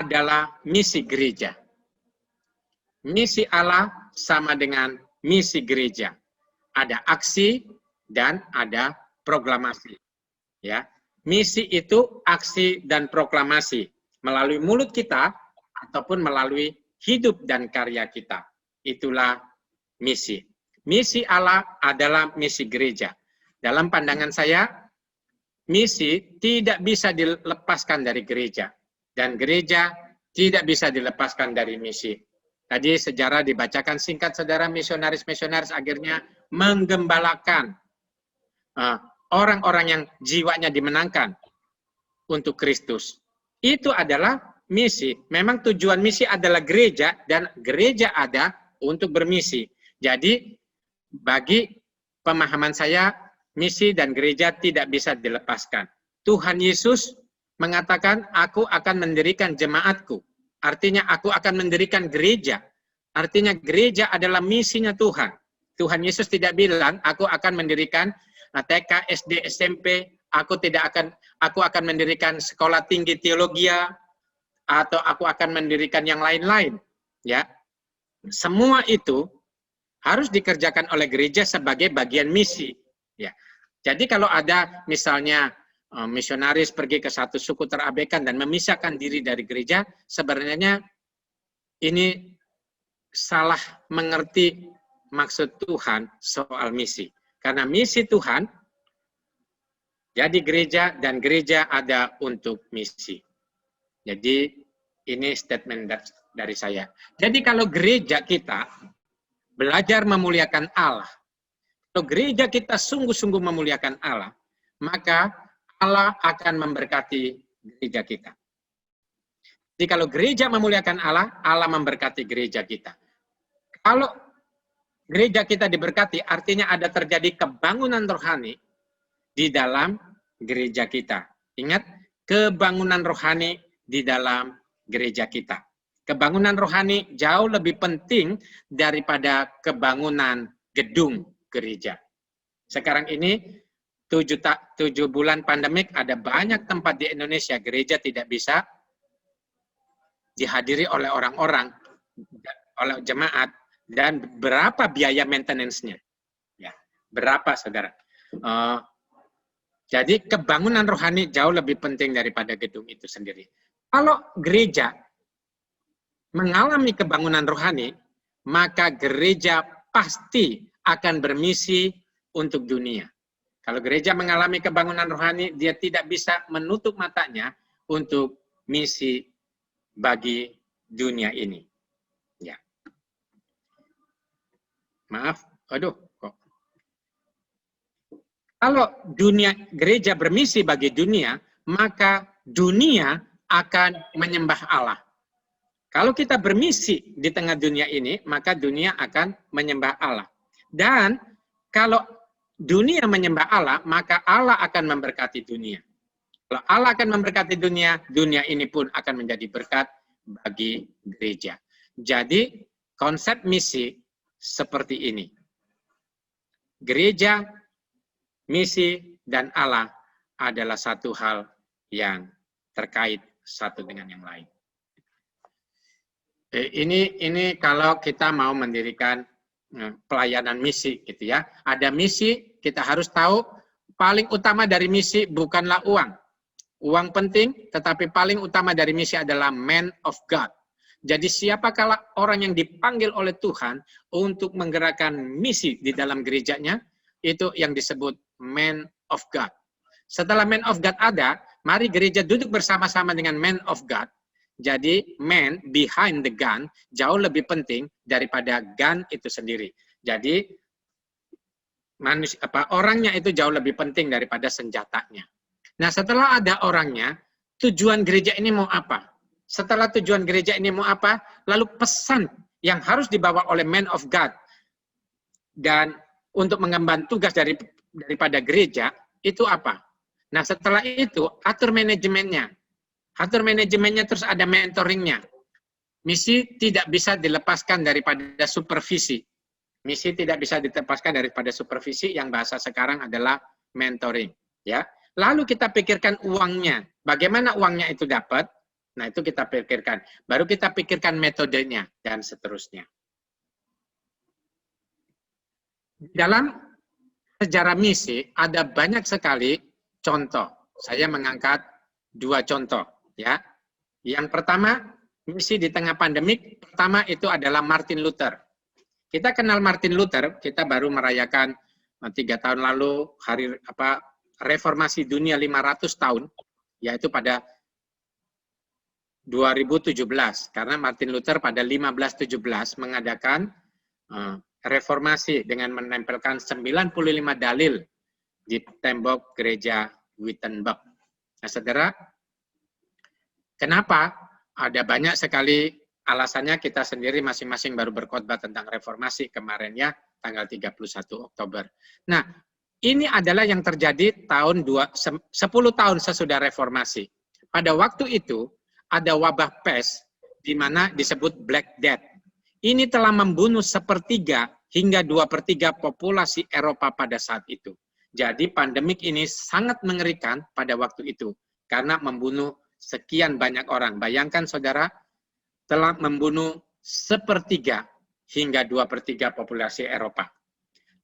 adalah misi gereja. Misi Allah sama dengan misi gereja. Ada aksi dan ada proklamasi. Ya, misi itu aksi dan proklamasi melalui mulut kita ataupun melalui hidup dan karya kita. Itulah misi. Misi Allah adalah misi gereja. Dalam pandangan saya, misi tidak bisa dilepaskan dari gereja. Dan gereja tidak bisa dilepaskan dari misi. Tadi sejarah dibacakan singkat, saudara. Misionaris-misionaris akhirnya menggembalakan orang-orang yang jiwanya dimenangkan untuk Kristus. Itu adalah misi. Memang tujuan misi adalah gereja, dan gereja ada untuk bermisi. Jadi, bagi pemahaman saya, misi dan gereja tidak bisa dilepaskan. Tuhan Yesus mengatakan, aku akan mendirikan jemaatku. Artinya aku akan mendirikan gereja. Artinya gereja adalah misinya Tuhan. Tuhan Yesus tidak bilang, aku akan mendirikan TK, SD, SMP, aku akan mendirikan sekolah tinggi teologi, atau aku akan mendirikan yang lain-lain. Ya, semua itu harus dikerjakan oleh gereja sebagai bagian misi. Ya, jadi kalau ada misalnya misionaris pergi ke satu suku terabaikan dan memisahkan diri dari gereja, sebenarnya ini salah mengerti maksud Tuhan soal misi. Karena misi Tuhan jadi gereja, dan gereja ada untuk misi. Jadi ini statement dari saya. Jadi kalau gereja kita belajar memuliakan Allah, kalau gereja kita sungguh-sungguh memuliakan Allah, maka Allah akan memberkati gereja kita. Jadi kalau gereja memuliakan Allah, Allah memberkati gereja kita. Kalau gereja kita diberkati, artinya ada terjadi kebangunan rohani di dalam gereja kita. Ingat, kebangunan rohani di dalam gereja kita. Kebangunan rohani jauh lebih penting daripada kebangunan gedung gereja. Sekarang ini 7 bulan pandemik, ada banyak tempat di Indonesia gereja tidak bisa dihadiri oleh orang-orang, oleh jemaat, dan berapa biaya maintenance-nya? Ya, berapa, saudara? Jadi kebangunan rohani jauh lebih penting daripada gedung itu sendiri. Kalau gereja mengalami kebangunan rohani, maka gereja pasti akan bermisi untuk dunia. Kalau gereja mengalami kebangunan rohani, dia tidak bisa menutup matanya untuk misi bagi dunia ini. Ya. Maaf, aduh, kok. Kalau gereja bermisi bagi dunia, maka dunia akan menyembah Allah. Kalau kita bermisi di tengah dunia ini, maka dunia akan menyembah Allah. Dan kalau dunia menyembah Allah, maka Allah akan memberkati dunia. Kalau Allah akan memberkati dunia, dunia ini pun akan menjadi berkat bagi gereja. Jadi, konsep misi seperti ini. Gereja, misi, dan Allah adalah satu hal yang terkait satu dengan yang lain. Ini kalau kita mau mendirikan pelayanan misi gitu ya. Ada misi, kita harus tahu paling utama dari misi bukanlah uang. Uang penting, tetapi paling utama dari misi adalah man of God. Jadi siapakah orang yang dipanggil oleh Tuhan untuk menggerakkan misi di dalam gerejanya, itu yang disebut man of God. Setelah man of God ada, mari gereja duduk bersama-sama dengan man of God. Jadi man behind the gun jauh lebih penting daripada gun itu sendiri. Jadi orangnya itu jauh lebih penting daripada senjatanya. Nah, setelah ada orangnya, tujuan gereja ini mau apa? Setelah tujuan gereja ini mau apa? Lalu pesan yang harus dibawa oleh man of God dan untuk mengemban tugas daripada gereja itu apa? Nah, setelah itu atur manajemennya. Atur manajemennya, terus ada mentoringnya. Misi tidak bisa dilepaskan daripada supervisi. Misi tidak bisa dilepaskan daripada supervisi, yang bahasa sekarang adalah mentoring. Ya. Lalu kita pikirkan uangnya. Bagaimana uangnya itu dapat? Nah, itu kita pikirkan. Baru kita pikirkan metodenya dan seterusnya. Dalam sejarah misi ada banyak sekali contoh. Saya mengangkat 2 contoh, ya. Yang pertama, misi di tengah pandemik, pertama itu adalah Martin Luther. Kita kenal Martin Luther, kita baru merayakan 3 tahun lalu hari reformasi dunia 500 tahun, yaitu pada 2017, karena Martin Luther pada 1517 mengadakan reformasi dengan menempelkan 95 dalil di tembok gereja Wittenberg. Nah, saudara, kenapa? Ada banyak sekali alasannya, kita sendiri masing-masing baru berkhotbah tentang reformasi kemarin ya, tanggal 31 Oktober. Nah, ini adalah yang terjadi 10 tahun sesudah reformasi. Pada waktu itu, ada wabah pes, di mana disebut Black Death. Ini telah membunuh 1/3 hingga 2/3 populasi Eropa pada saat itu. Jadi pandemik ini sangat mengerikan pada waktu itu, karena membunuh sekian banyak orang. Bayangkan saudara, telah membunuh 1/3 hingga 2/3 populasi Eropa.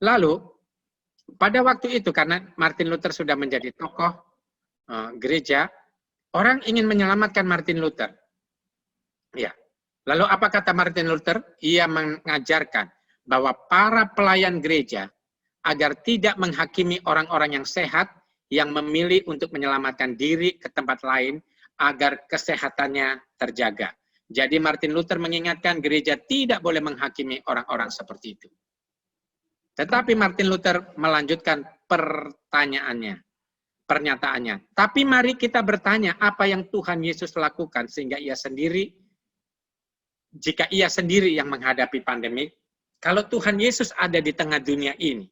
Lalu, pada waktu itu, karena Martin Luther sudah menjadi tokoh gereja, orang ingin menyelamatkan Martin Luther. Ya. Lalu apa kata Martin Luther? Ia mengajarkan bahwa para pelayan gereja agar tidak menghakimi orang-orang yang sehat yang memilih untuk menyelamatkan diri ke tempat lain agar kesehatannya terjaga. Jadi Martin Luther mengingatkan gereja tidak boleh menghakimi orang-orang seperti itu. Tetapi Martin Luther melanjutkan pernyataannya. Tapi mari kita bertanya apa yang Tuhan Yesus lakukan sehingga jika ia sendiri yang menghadapi pandemi, kalau Tuhan Yesus ada di tengah dunia ini,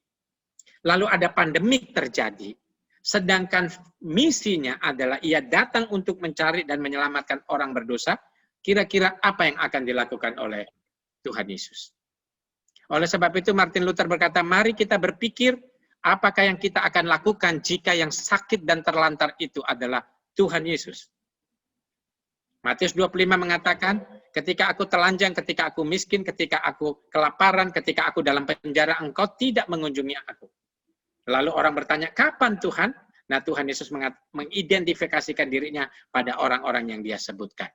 lalu ada pandemik terjadi, sedangkan misinya adalah ia datang untuk mencari dan menyelamatkan orang berdosa, kira-kira apa yang akan dilakukan oleh Tuhan Yesus? Oleh sebab itu Martin Luther berkata, mari kita berpikir apakah yang kita akan lakukan jika yang sakit dan terlantar itu adalah Tuhan Yesus. Matius 25 mengatakan, ketika aku telanjang, ketika aku miskin, ketika aku kelaparan, ketika aku dalam penjara, engkau tidak mengunjungi aku. Lalu orang bertanya, kapan Tuhan? Nah, Tuhan Yesus mengidentifikasikan dirinya pada orang-orang yang dia sebutkan.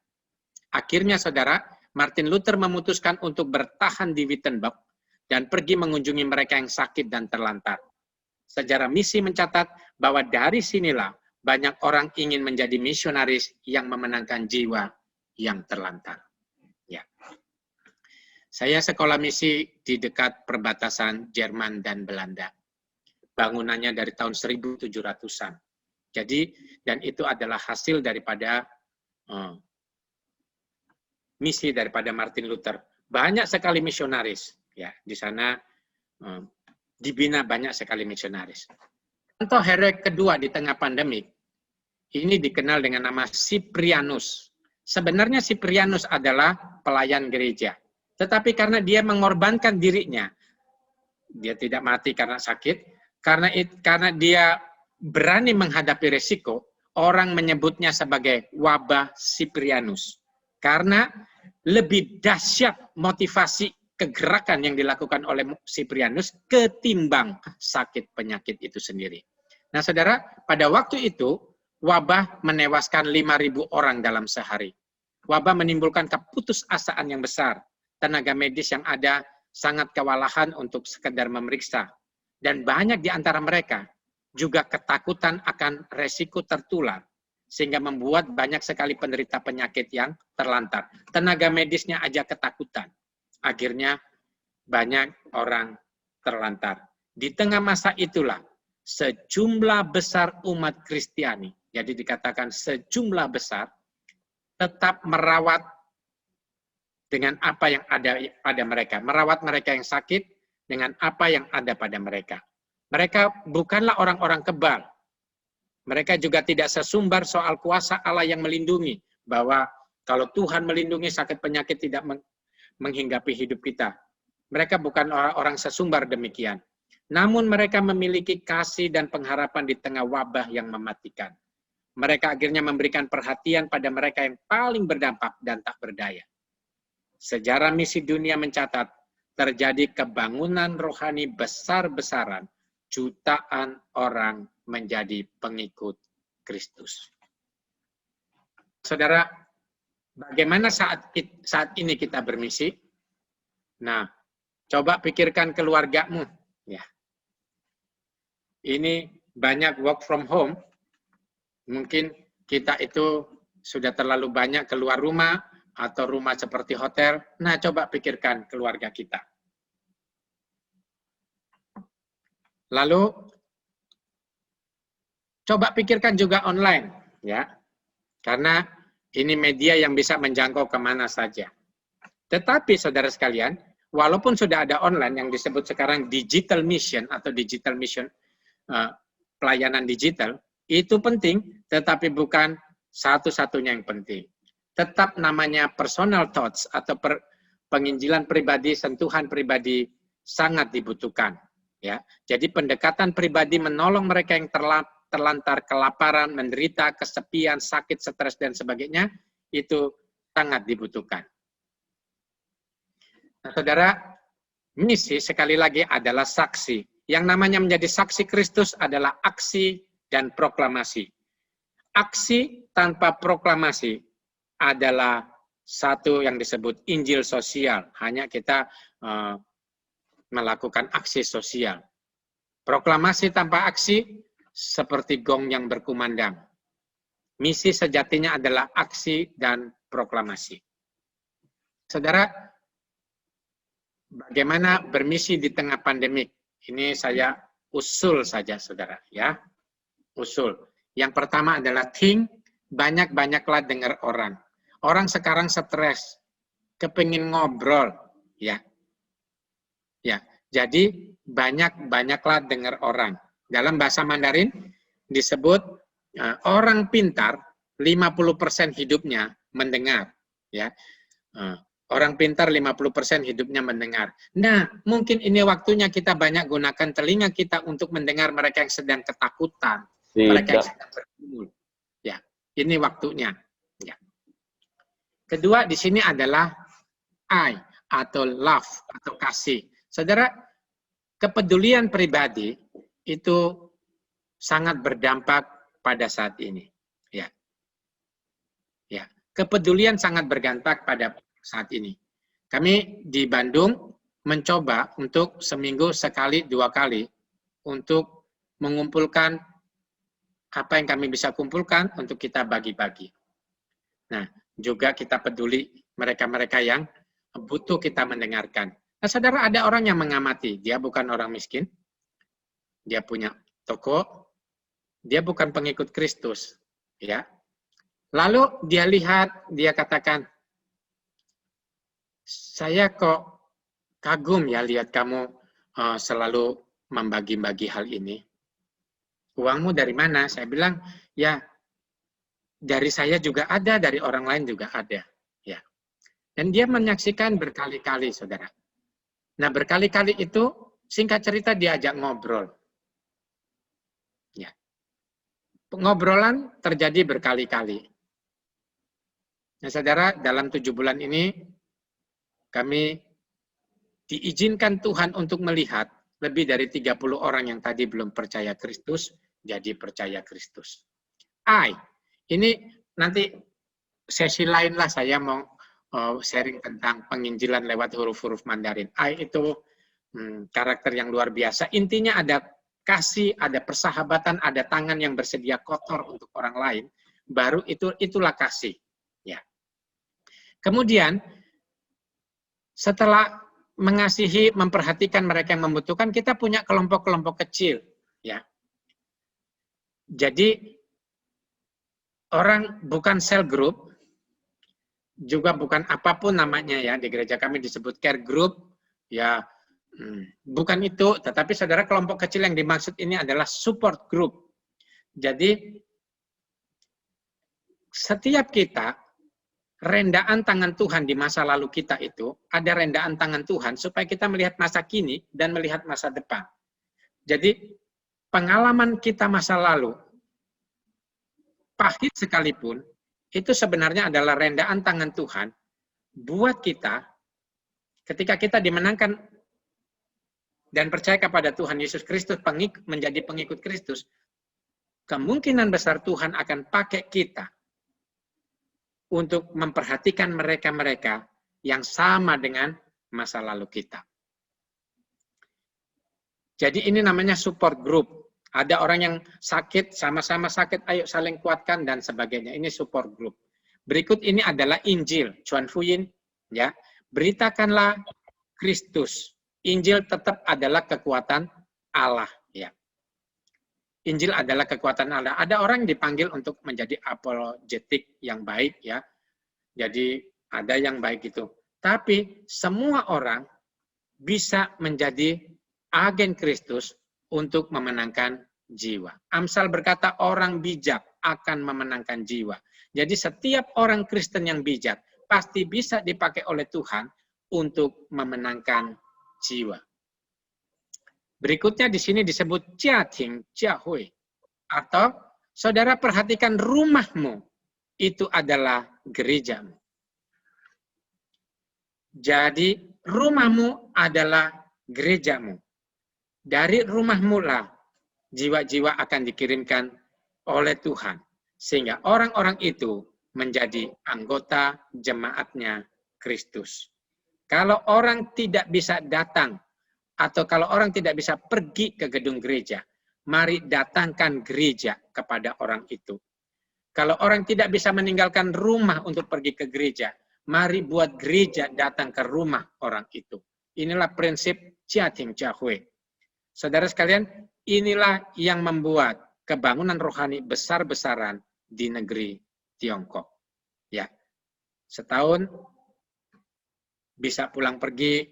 Akhirnya, saudara, Martin Luther memutuskan untuk bertahan di Wittenberg dan pergi mengunjungi mereka yang sakit dan terlantar. Sejarah misi mencatat bahwa dari sinilah banyak orang ingin menjadi misionaris yang memenangkan jiwa yang terlantar. Ya. Saya sekolah misi di dekat perbatasan Jerman dan Belanda. Bangunannya dari tahun 1700-an. Jadi, dan itu adalah hasil daripada misi daripada Martin Luther. Banyak sekali misionaris. Ya, di sana dibina banyak sekali misionaris. Contoh heroik kedua di tengah pandemik, ini dikenal dengan nama Cyprianus. Sebenarnya Cyprianus adalah pelayan gereja. Tetapi karena dia mengorbankan dirinya, dia tidak mati karena sakit, karena dia berani menghadapi resiko, orang menyebutnya sebagai wabah Cyprianus. Karena lebih dahsyat motivasi kegerakan yang dilakukan oleh Cyprianus ketimbang sakit penyakit itu sendiri. Nah, saudara, pada waktu itu, wabah menewaskan 5.000 orang dalam sehari. Wabah menimbulkan keputusasaan yang besar. Tenaga medis yang ada sangat kewalahan untuk sekedar memeriksa. Dan banyak di antara mereka juga ketakutan akan resiko tertular. Sehingga membuat banyak sekali penderita penyakit yang terlantar. Tenaga medisnya aja ketakutan. Akhirnya banyak orang terlantar. Di tengah masa itulah sejumlah besar umat Kristiani, jadi dikatakan sejumlah besar, tetap merawat dengan apa yang ada pada mereka. Merawat mereka yang sakit dengan apa yang ada pada mereka. Mereka bukanlah orang-orang kebal. Mereka juga tidak sesumbar soal kuasa Allah yang melindungi. Bahwa kalau Tuhan melindungi, sakit penyakit tidak menghinggapi hidup kita. Mereka bukan orang-orang sesumbar demikian. Namun mereka memiliki kasih dan pengharapan di tengah wabah yang mematikan. mereka akhirnya memberikan perhatian pada mereka yang paling berdampak dan tak berdaya. Sejarah misi dunia mencatat terjadi kebangunan rohani besar-besaran, jutaan orang menjadi pengikut Kristus. Saudara, bagaimana saat ini kita bermisi? Nah, coba pikirkan keluargamu. Ya. Ini banyak work from home. Mungkin kita itu sudah terlalu banyak keluar rumah atau rumah seperti hotel. Nah, coba pikirkan keluarga kita. Lalu, coba pikirkan juga online, ya, karena ini media yang bisa menjangkau kemana saja. Tetapi, saudara sekalian, walaupun sudah ada online yang disebut sekarang digital mission atau digital mission, pelayanan digital, itu penting, tetapi bukan satu-satunya yang penting. Tetap namanya personal thoughts atau penginjilan pribadi, sentuhan pribadi sangat dibutuhkan. Ya, jadi pendekatan pribadi menolong mereka yang terlantar kelaparan, menderita, kesepian, sakit, stres, dan sebagainya, itu sangat dibutuhkan. Nah, saudara, misi sekali lagi adalah saksi. Yang namanya menjadi saksi Kristus adalah aksi dan proklamasi. Aksi tanpa proklamasi adalah satu yang disebut Injil sosial. Hanya kita melakukan aksi sosial. Proklamasi tanpa aksi seperti gong yang berkumandang. Misi sejatinya adalah aksi dan proklamasi. Saudara, bagaimana bermisi di tengah pandemik? Ini saya usul saja, saudara, ya. Usul. Yang pertama adalah banyak-banyaklah dengar orang. Orang sekarang stres, kepingin ngobrol, ya. Ya, jadi banyak-banyaklah dengar orang. Dalam bahasa Mandarin disebut orang pintar 50% hidupnya mendengar, ya. Orang pintar 50% hidupnya mendengar. Nah, mungkin ini waktunya kita banyak gunakan telinga kita untuk mendengar mereka yang sedang ketakutan, mereka yang sedang bergumul. Ya, ini waktunya. Ya. Kedua di sini adalah I atau love atau kasih. Saudara, kepedulian pribadi itu sangat berdampak pada saat ini. Ya. Ya, kepedulian sangat berdampak pada saat ini. Kami di Bandung mencoba untuk seminggu sekali, 2 kali untuk mengumpulkan apa yang kami bisa kumpulkan untuk kita bagi-bagi. Nah, juga kita peduli mereka-mereka yang butuh kita mendengarkan. Nah, saudara, ada orang yang mengamati. Dia bukan orang miskin. Dia punya toko. Dia bukan pengikut Kristus. Ya. Lalu dia lihat, dia katakan, saya kok kagum ya lihat kamu selalu membagi-bagi hal ini. Uangmu dari mana? Saya bilang, ya dari saya juga ada, dari orang lain juga ada. Ya. Dan dia menyaksikan berkali-kali, saudara. Nah, berkali-kali itu, singkat cerita, diajak ngobrol. Ya. Pengobrolan terjadi berkali-kali. Nah, saudara, dalam 7 bulan ini, kami diizinkan Tuhan untuk melihat lebih dari 30 orang yang tadi belum percaya Kristus, jadi percaya Kristus. Ini nanti sesi lain lah saya mau sharing tentang penginjilan lewat huruf-huruf Mandarin. Itu karakter yang luar biasa. Intinya ada kasih, ada persahabatan, ada tangan yang bersedia kotor untuk orang lain. Baru itulah kasih. Ya. Kemudian setelah mengasihi, memperhatikan mereka yang membutuhkan, kita punya kelompok-kelompok kecil. Ya. Jadi orang bukan cell group, juga bukan apapun namanya ya, di gereja kami disebut care group, ya bukan itu, tetapi saudara kelompok kecil yang dimaksud ini adalah support group. Jadi setiap kita, rendaan tangan Tuhan di masa lalu kita itu, ada rendaan tangan Tuhan supaya kita melihat masa kini dan melihat masa depan. Jadi pengalaman kita masa lalu, pahit sekalipun, itu sebenarnya adalah rendaan tangan Tuhan buat kita ketika kita dimenangkan dan percaya kepada Tuhan Yesus Kristus menjadi pengikut Kristus, kemungkinan besar Tuhan akan pakai kita untuk memperhatikan mereka-mereka yang sama dengan masa lalu kita. Jadi ini namanya support group. Ada orang yang sakit, sama-sama sakit, ayo saling kuatkan dan sebagainya. Ini support group. Berikut ini adalah Injil, Chuan Fuyin, ya. Beritakanlah Kristus. Injil tetap adalah kekuatan Allah, ya. Injil adalah kekuatan Allah. Ada orang dipanggil untuk menjadi apologetik yang baik, ya. Jadi ada yang baik itu. Tapi semua orang bisa menjadi agen Kristus untuk memenangkan jiwa. Amsal berkata orang bijak akan memenangkan jiwa. Jadi setiap orang Kristen yang bijak pasti bisa dipakai oleh Tuhan untuk memenangkan jiwa. Berikutnya di sini disebut jiating jiahui, atau saudara perhatikan rumahmu itu adalah gerejamu. Jadi rumahmu adalah gerejamu. Dari rumahmu lah jiwa-jiwa akan dikirimkan oleh Tuhan, sehingga orang-orang itu menjadi anggota jemaatnya Kristus. Kalau orang tidak bisa datang, atau kalau orang tidak bisa pergi ke gedung gereja, mari datangkan gereja kepada orang itu. Kalau orang tidak bisa meninggalkan rumah untuk pergi ke gereja, mari buat gereja datang ke rumah orang itu. Inilah prinsip jiating jiahui. Saudara sekalian, inilah yang membuat kebangunan rohani besar-besaran di negeri Tiongkok. Ya, setahun bisa pulang pergi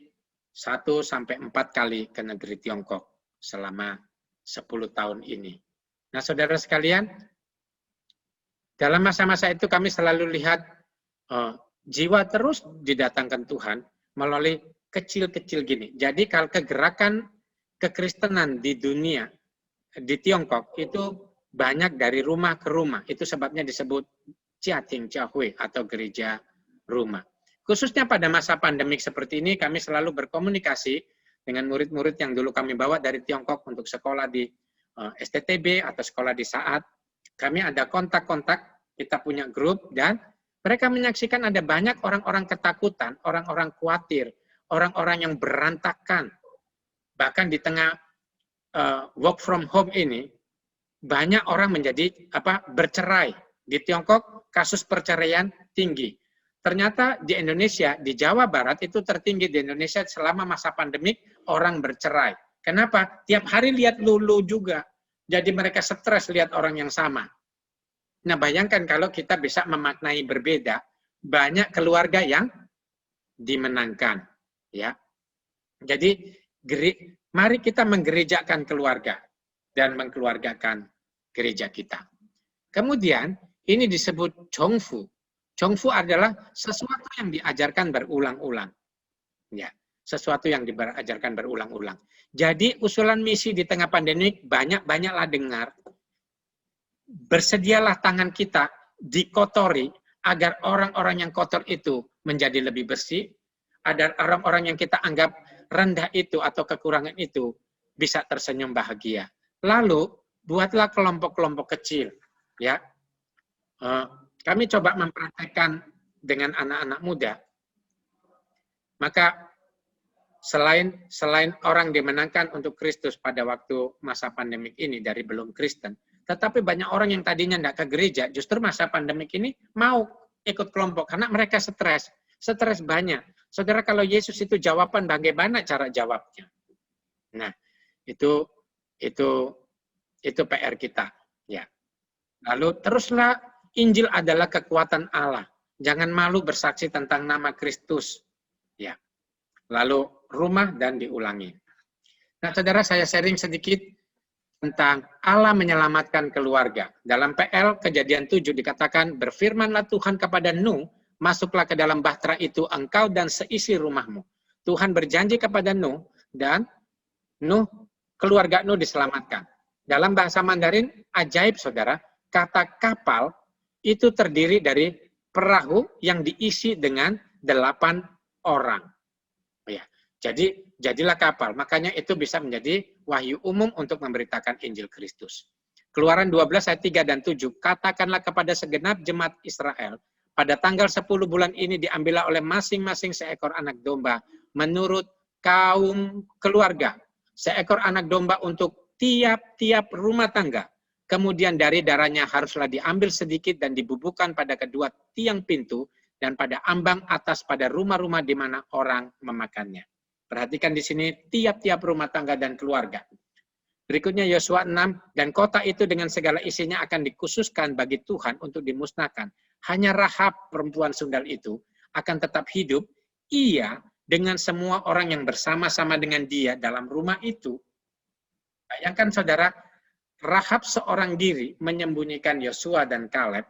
1-4 kali ke negeri Tiongkok selama 10 tahun ini. Nah, saudara sekalian, dalam masa-masa itu kami selalu lihat jiwa terus didatangkan Tuhan melalui kecil-kecil gini. Jadi kalau kegerakan kekristenan di dunia, di Tiongkok, itu banyak dari rumah ke rumah. Itu sebabnya disebut jiating jiahui atau gereja rumah. Khususnya pada masa pandemik seperti ini, kami selalu berkomunikasi dengan murid-murid yang dulu kami bawa dari Tiongkok untuk sekolah di STTB atau sekolah di Saat. Kami ada kontak-kontak, kita punya grup, dan mereka menyaksikan ada banyak orang-orang ketakutan, orang-orang khawatir, orang-orang yang berantakan. Bahkan di tengah work from home ini, banyak orang menjadi bercerai. Di Tiongkok, kasus perceraian tinggi. Ternyata di Indonesia, di Jawa Barat itu tertinggi di Indonesia selama masa pandemik orang bercerai. Kenapa? Tiap hari lihat lulu juga. Jadi mereka stres lihat orang yang sama. Nah, bayangkan kalau kita bisa memaknai berbeda, banyak keluarga yang dimenangkan, ya. Jadi mari kita menggerejakan keluarga dan mengkeluargakan gereja kita. Kemudian ini disebut Chongfu. Chongfu adalah sesuatu yang diajarkan berulang-ulang. Ya, sesuatu yang diajarkan berulang-ulang. Jadi usulan misi di tengah pandemik banyak-banyaklah dengar. Bersedialah tangan kita dikotori agar orang-orang yang kotor itu menjadi lebih bersih, agar orang-orang yang kita anggap rendah itu atau kekurangan itu bisa tersenyum bahagia. Lalu buatlah kelompok-kelompok kecil, ya. Kami coba mempraktekkan dengan anak-anak muda. Maka selain orang dimenangkan untuk Kristus pada waktu masa pandemik ini dari belum Kristen, tetapi banyak orang yang tadinya tidak ke gereja, justru masa pandemik ini mau ikut kelompok karena mereka stres banyak. Saudara, kalau Yesus itu jawaban, bagaimana cara jawabnya? Nah, itu PR kita, ya. Lalu teruslah, Injil adalah kekuatan Allah. Jangan malu bersaksi tentang nama Kristus, ya. Lalu rumah dan diulangi. Nah, saudara, saya sharing sedikit tentang Allah menyelamatkan keluarga. Dalam PL Kejadian 7 dikatakan, berfirmanlah Tuhan kepada Nuh, masuklah ke dalam bahtera itu engkau dan seisi rumahmu. Tuhan berjanji kepada Nuh, dan Nuh, keluarga Nuh diselamatkan. Dalam bahasa Mandarin, ajaib saudara, kata kapal itu terdiri dari perahu yang diisi dengan 8 orang. Ya, jadi jadilah kapal. Makanya itu bisa menjadi wahyu umum untuk memberitakan Injil Kristus. Keluaran 12 ayat 3 dan 7. Katakanlah kepada segenap jemaat Israel, pada tanggal 10 bulan ini diambillah oleh masing-masing seekor anak domba menurut kaum keluarga. Seekor anak domba untuk tiap-tiap rumah tangga. Kemudian dari darahnya haruslah diambil sedikit dan dibubuhkan pada kedua tiang pintu dan pada ambang atas pada rumah-rumah di mana orang memakannya. Perhatikan di sini tiap-tiap rumah tangga dan keluarga. Berikutnya Yosua 6, dan kota itu dengan segala isinya akan dikhususkan bagi Tuhan untuk dimusnahkan. Hanya Rahab perempuan sundal itu akan tetap hidup, ia dengan semua orang yang bersama-sama dengan dia dalam rumah itu. Bayangkan saudara, Rahab seorang diri menyembunyikan Yosua dan Kaleb,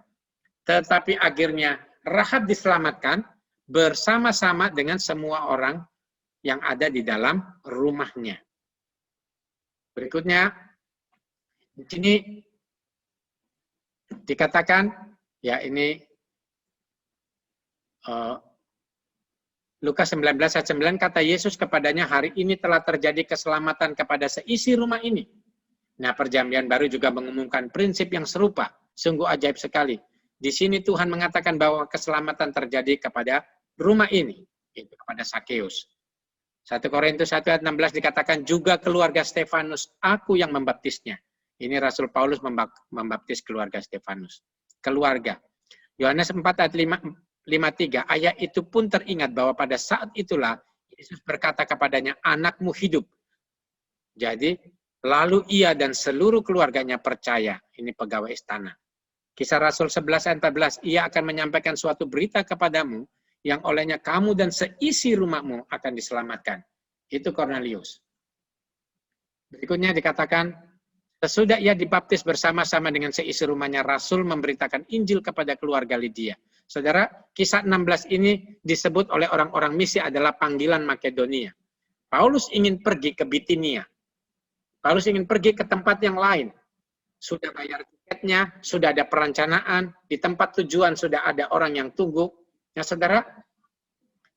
tetapi akhirnya Rahab diselamatkan bersama-sama dengan semua orang yang ada di dalam rumahnya. Berikutnya, di sini dikatakan, ya ini Lukas 19 ayat 9, kata Yesus kepadanya, hari ini telah terjadi keselamatan kepada seisi rumah ini. Nah, Perjanjian Baru juga mengumumkan prinsip yang serupa, sungguh ajaib sekali. Di sini Tuhan mengatakan bahwa keselamatan terjadi kepada rumah ini, itu kepada Sakeus. 1 Korintus 1 ayat 16 dikatakan juga keluarga Stefanus, aku yang membaptisnya. Ini Rasul Paulus membaptis keluarga Stefanus. Keluarga. Yohanes 4 ayat 53, ayat itu pun teringat bahwa pada saat itulah Yesus berkata kepadanya, anakmu hidup. Jadi, lalu ia dan seluruh keluarganya percaya. Ini pegawai istana. Kisah Rasul 11 ayat 14, ia akan menyampaikan suatu berita kepadamu, yang olehnya kamu dan seisi rumahmu akan diselamatkan. Itu Cornelius. Berikutnya dikatakan, sesudah ia dibaptis bersama-sama dengan seisi rumahnya, Rasul memberitakan Injil kepada keluarga Lydia. Saudara, kisah 16 ini disebut oleh orang-orang misi adalah panggilan Makedonia. Paulus ingin pergi ke Bitinia. Paulus ingin pergi ke tempat yang lain. Sudah bayar tiketnya, sudah ada perencanaan, di tempat tujuan sudah ada orang yang tunggu. Ya saudara,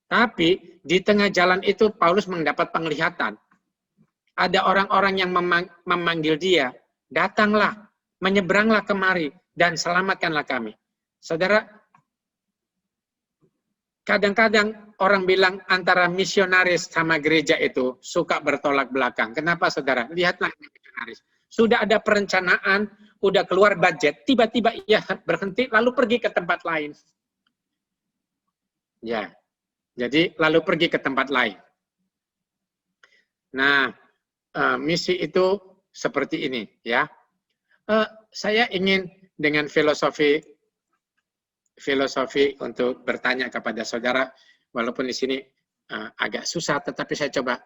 tapi di tengah jalan itu Paulus mendapat penglihatan. Ada orang-orang yang memanggil dia, datanglah, menyeberanglah kemari, dan selamatkanlah kami. Saudara, kadang-kadang orang bilang antara misionaris sama gereja itu suka bertolak belakang. Kenapa saudara? Lihatlah misionaris. Sudah ada perencanaan, udah keluar budget, tiba-tiba ia berhenti, lalu pergi ke tempat lain. Ya, jadi lalu pergi ke tempat lain. Nah, misi itu seperti ini, ya. Saya ingin dengan filosofi untuk bertanya kepada saudara, walaupun di sini agak susah, tetapi saya coba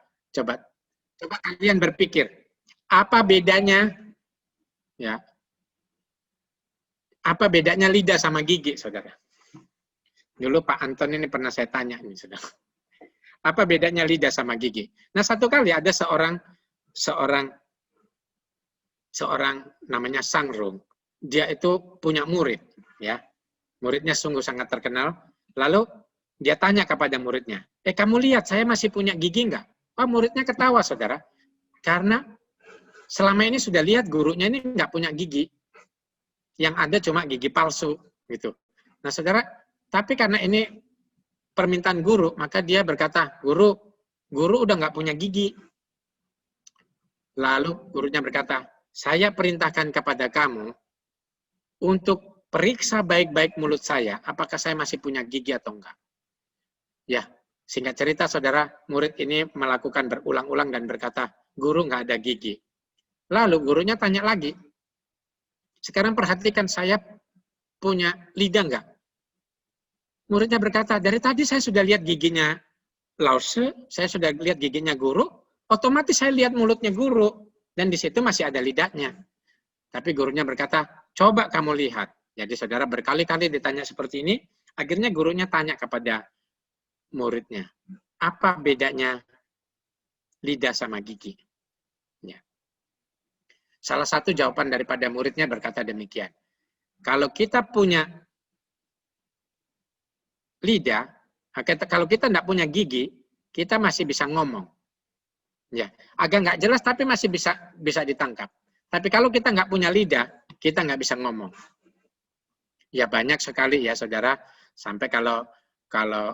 kalian berpikir, apa bedanya, ya? Apa bedanya lidah sama gigi, saudara? Dulu Pak Anton ini pernah saya tanya nih, saudara. Apa bedanya lidah sama gigi? Nah, satu kali ada seorang namanya Sangrung. Dia itu punya murid, ya. Muridnya sungguh sangat terkenal. Lalu dia tanya kepada muridnya, kamu lihat saya masih punya gigi enggak? Oh, muridnya ketawa, saudara. Karena selama ini sudah lihat gurunya ini enggak punya gigi. Yang ada cuma gigi palsu, gitu. Nah, saudara, tapi karena ini permintaan guru, maka dia berkata, guru udah nggak punya gigi. Lalu gurunya berkata, saya perintahkan kepada kamu untuk periksa baik-baik mulut saya, apakah saya masih punya gigi atau enggak. Ya, singkat cerita saudara, murid ini melakukan berulang-ulang dan berkata, guru nggak ada gigi. Lalu gurunya tanya lagi, sekarang perhatikan saya punya lidah nggak? Muridnya berkata, dari tadi saya sudah lihat giginya Lause, saya sudah lihat giginya guru, otomatis saya lihat mulutnya guru, dan di situ masih ada lidahnya. Tapi gurunya berkata, coba kamu lihat. Jadi saudara berkali-kali ditanya seperti ini, akhirnya gurunya tanya kepada muridnya, apa bedanya lidah sama gigi? Ya. Salah satu jawaban daripada muridnya berkata demikian, kalau kita punya lidah, kalau kita tidak punya gigi, kita masih bisa ngomong. Ya, agak nggak jelas tapi masih bisa ditangkap. Tapi kalau kita nggak punya lidah, kita nggak bisa ngomong. Ya banyak sekali ya saudara, sampai kalau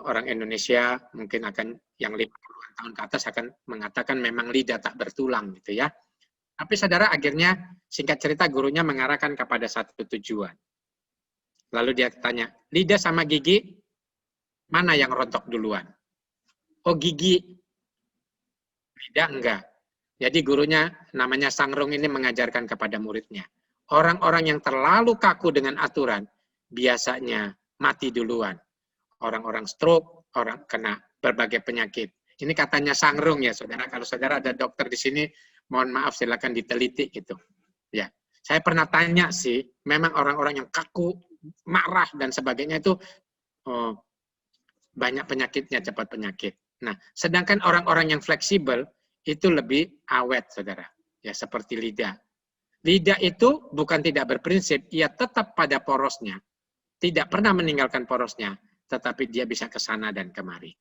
orang Indonesia mungkin akan yang 50-an tahun ke atas akan mengatakan memang lidah tak bertulang gitu ya. Tapi saudara akhirnya singkat cerita gurunya mengarahkan kepada satu tujuan. Lalu dia tanya, lidah sama gigi mana yang rontok duluan? Oh gigi, lidah enggak. Jadi gurunya namanya Sangrung ini mengajarkan kepada muridnya. Orang-orang yang terlalu kaku dengan aturan biasanya mati duluan. Orang-orang stroke, orang kena berbagai penyakit. Ini katanya Sangrung ya saudara. Kalau saudara ada dokter di sini, mohon maaf silakan diteliti gitu. Ya, saya pernah tanya sih, memang orang-orang yang kaku, marah dan sebagainya itu banyak penyakitnya, cepat penyakit. Nah, sedangkan orang-orang yang fleksibel itu lebih awet, saudara. Ya, seperti lidah. Lidah itu bukan tidak berprinsip, ia tetap pada porosnya. Tidak pernah meninggalkan porosnya, tetapi dia bisa ke sana dan kemari.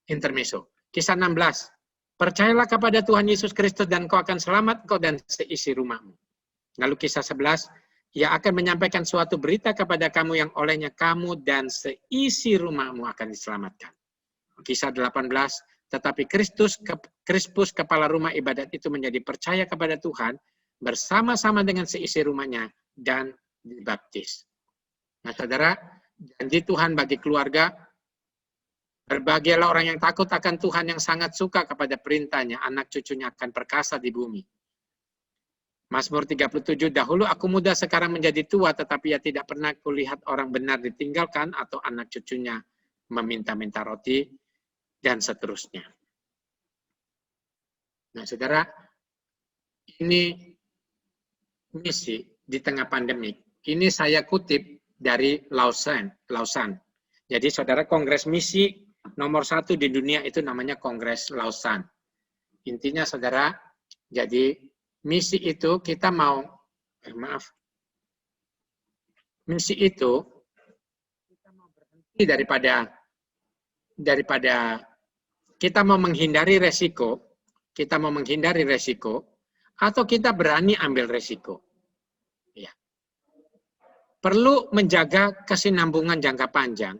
Intermezzo. Kisah 16. Percayalah kepada Tuhan Yesus Kristus dan kau akan selamat, kau dan seisi rumahmu. Lalu kisah 11. Ia akan menyampaikan suatu berita kepada kamu yang olehnya kamu dan seisi rumahmu akan diselamatkan. Kisah 18. Tetapi Krispus kepala rumah ibadat itu menjadi percaya kepada Tuhan bersama-sama dengan seisi rumahnya dan dibaptis. Nah, saudara, janji Tuhan bagi keluarga, berbahagialah orang yang takut akan Tuhan, yang sangat suka kepada perintahnya, anak cucunya akan perkasa di bumi. Mazmur 37, dahulu aku muda sekarang menjadi tua, tetapi ya tidak pernah kulihat orang benar ditinggalkan atau anak cucunya meminta-minta roti, dan seterusnya. Nah, saudara, ini misi di tengah pandemik. Ini saya kutip dari Lausanne. Jadi, saudara, kongres misi nomor 1 di dunia itu namanya Kongres Lausanne. Intinya, saudara, jadi misi itu kita mau, misi itu kita mau berhenti daripada kita mau menghindari resiko, atau kita berani ambil resiko. Ya. Perlu menjaga kesinambungan jangka panjang,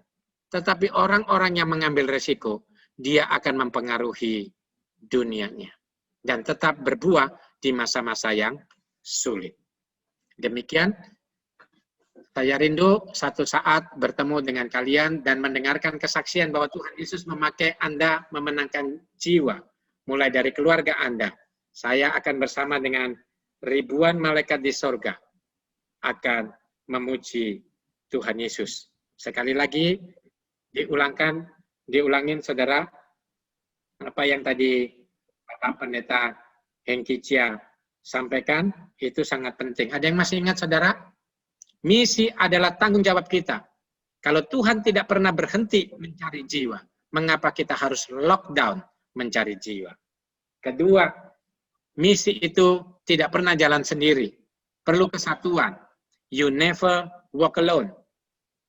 tetapi orang-orang yang mengambil resiko, dia akan mempengaruhi dunianya. Dan tetap berbuah di masa-masa yang sulit. Demikian, saya rindu satu saat bertemu dengan kalian dan mendengarkan kesaksian bahwa Tuhan Yesus memakai Anda memenangkan jiwa, mulai dari keluarga Anda. Saya akan bersama dengan ribuan malaikat di sorga akan memuji Tuhan Yesus. Sekali lagi, diulangin saudara, apa yang tadi Bapak Pendeta Hengki Chia sampaikan, itu sangat penting. Ada yang masih ingat saudara? Misi adalah tanggung jawab kita. Kalau Tuhan tidak pernah berhenti mencari jiwa, mengapa kita harus lockdown mencari jiwa? Kedua, misi itu tidak pernah jalan sendiri. Perlu kesatuan. You never walk alone.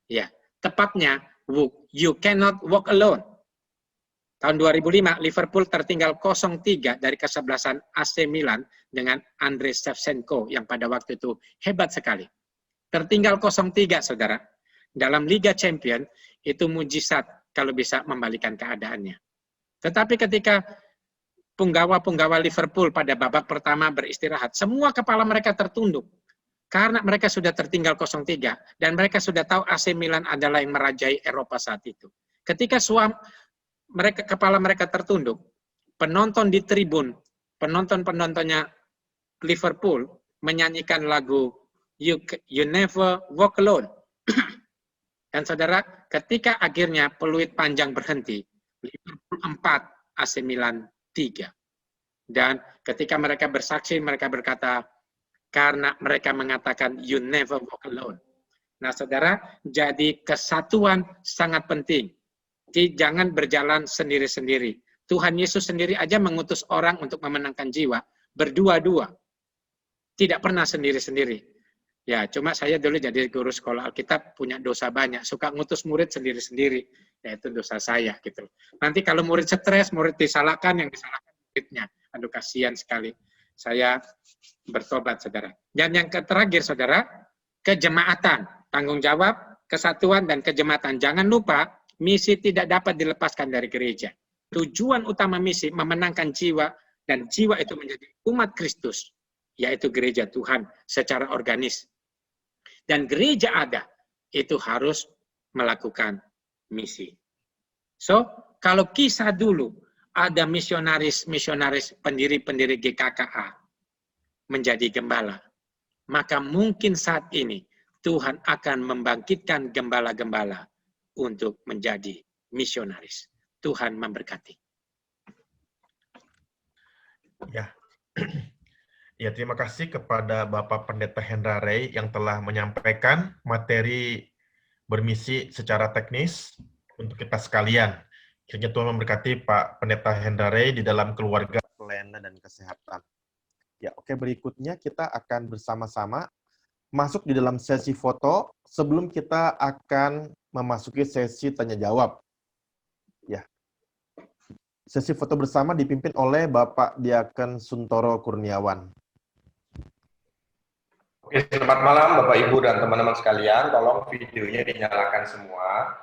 Ya, tepatnya, you cannot walk alone. Tahun 2005, Liverpool tertinggal 0-3 dari kesebelasan AC Milan dengan Andrei Shevchenko yang pada waktu itu hebat sekali. Tertinggal 0-3, saudara. Dalam Liga Champion, itu mujizat kalau bisa membalikan keadaannya. Tetapi ketika punggawa-punggawa Liverpool pada babak pertama beristirahat, semua kepala mereka tertunduk. Karena mereka sudah tertinggal 0-3, dan mereka sudah tahu AC Milan adalah yang merajai Eropa saat itu. Ketika kepala mereka tertunduk, penonton di tribun, penontonnya Liverpool menyanyikan lagu You Never Walk Alone. Dan saudara, ketika akhirnya peluit panjang berhenti, Liverpool 4, AC Milan 3. Dan ketika mereka bersaksi, mereka berkata, karena mereka mengatakan you never walk alone. Nah saudara, jadi kesatuan sangat penting. Jangan berjalan sendiri-sendiri. Tuhan Yesus sendiri aja mengutus orang untuk memenangkan jiwa, berdua-dua. Tidak pernah sendiri-sendiri. Ya, cuma saya dulu jadi guru sekolah Alkitab punya dosa banyak, suka ngutus murid sendiri-sendiri, yaitu dosa saya gitu. Nanti kalau murid stres, murid disalahkan, yang disalahkan muridnya. Aduh, kasihan sekali. Saya bertobat, saudara. Dan yang terakhir, saudara, kejemaatan, tanggung jawab, kesatuan, dan kejemaatan. Jangan lupa, misi tidak dapat dilepaskan dari gereja. Tujuan utama misi memenangkan jiwa, dan jiwa itu menjadi umat Kristus, yaitu gereja Tuhan secara organis. Dan gereja ada, itu harus melakukan misi. So, kalau kisah dulu, ada misionaris-misionaris pendiri-pendiri GKKA menjadi gembala, maka mungkin saat ini Tuhan akan membangkitkan gembala-gembala untuk menjadi misionaris. Tuhan memberkati. Ya. Ya, terima kasih kepada Bapak Pendeta Hendra Ray yang telah menyampaikan materi bermisi secara teknis untuk kita sekalian. Kiranya Tuhan memberkati Pak Pendeta Hendra Ray di dalam keluarga, pelayanan, dan kesehatan. Ya, oke, berikutnya kita akan bersama-sama masuk di dalam sesi foto sebelum kita akan memasuki sesi tanya-jawab. Ya. Sesi foto bersama dipimpin oleh Bapak Diaken Suntoro Kurniawan. Oke, selamat malam Bapak Ibu dan teman-teman sekalian. Tolong videonya dinyalakan semua.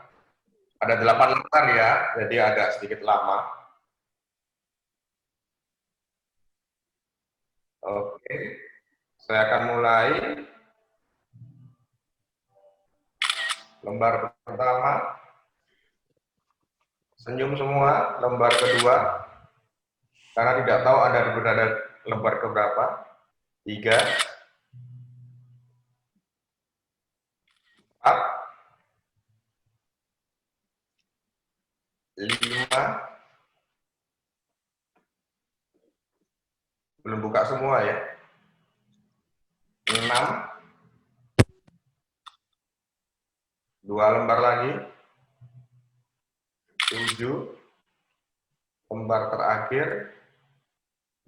Ada 8 lembar ya, jadi agak sedikit lama. Oke, saya akan mulai. Lembar pertama. Senyum semua. Lembar kedua. Karena tidak tahu ada berada lembar keberapa. 3. 4, 5, belum buka semua ya, 6, 2 lembar lagi, 7, lembar terakhir,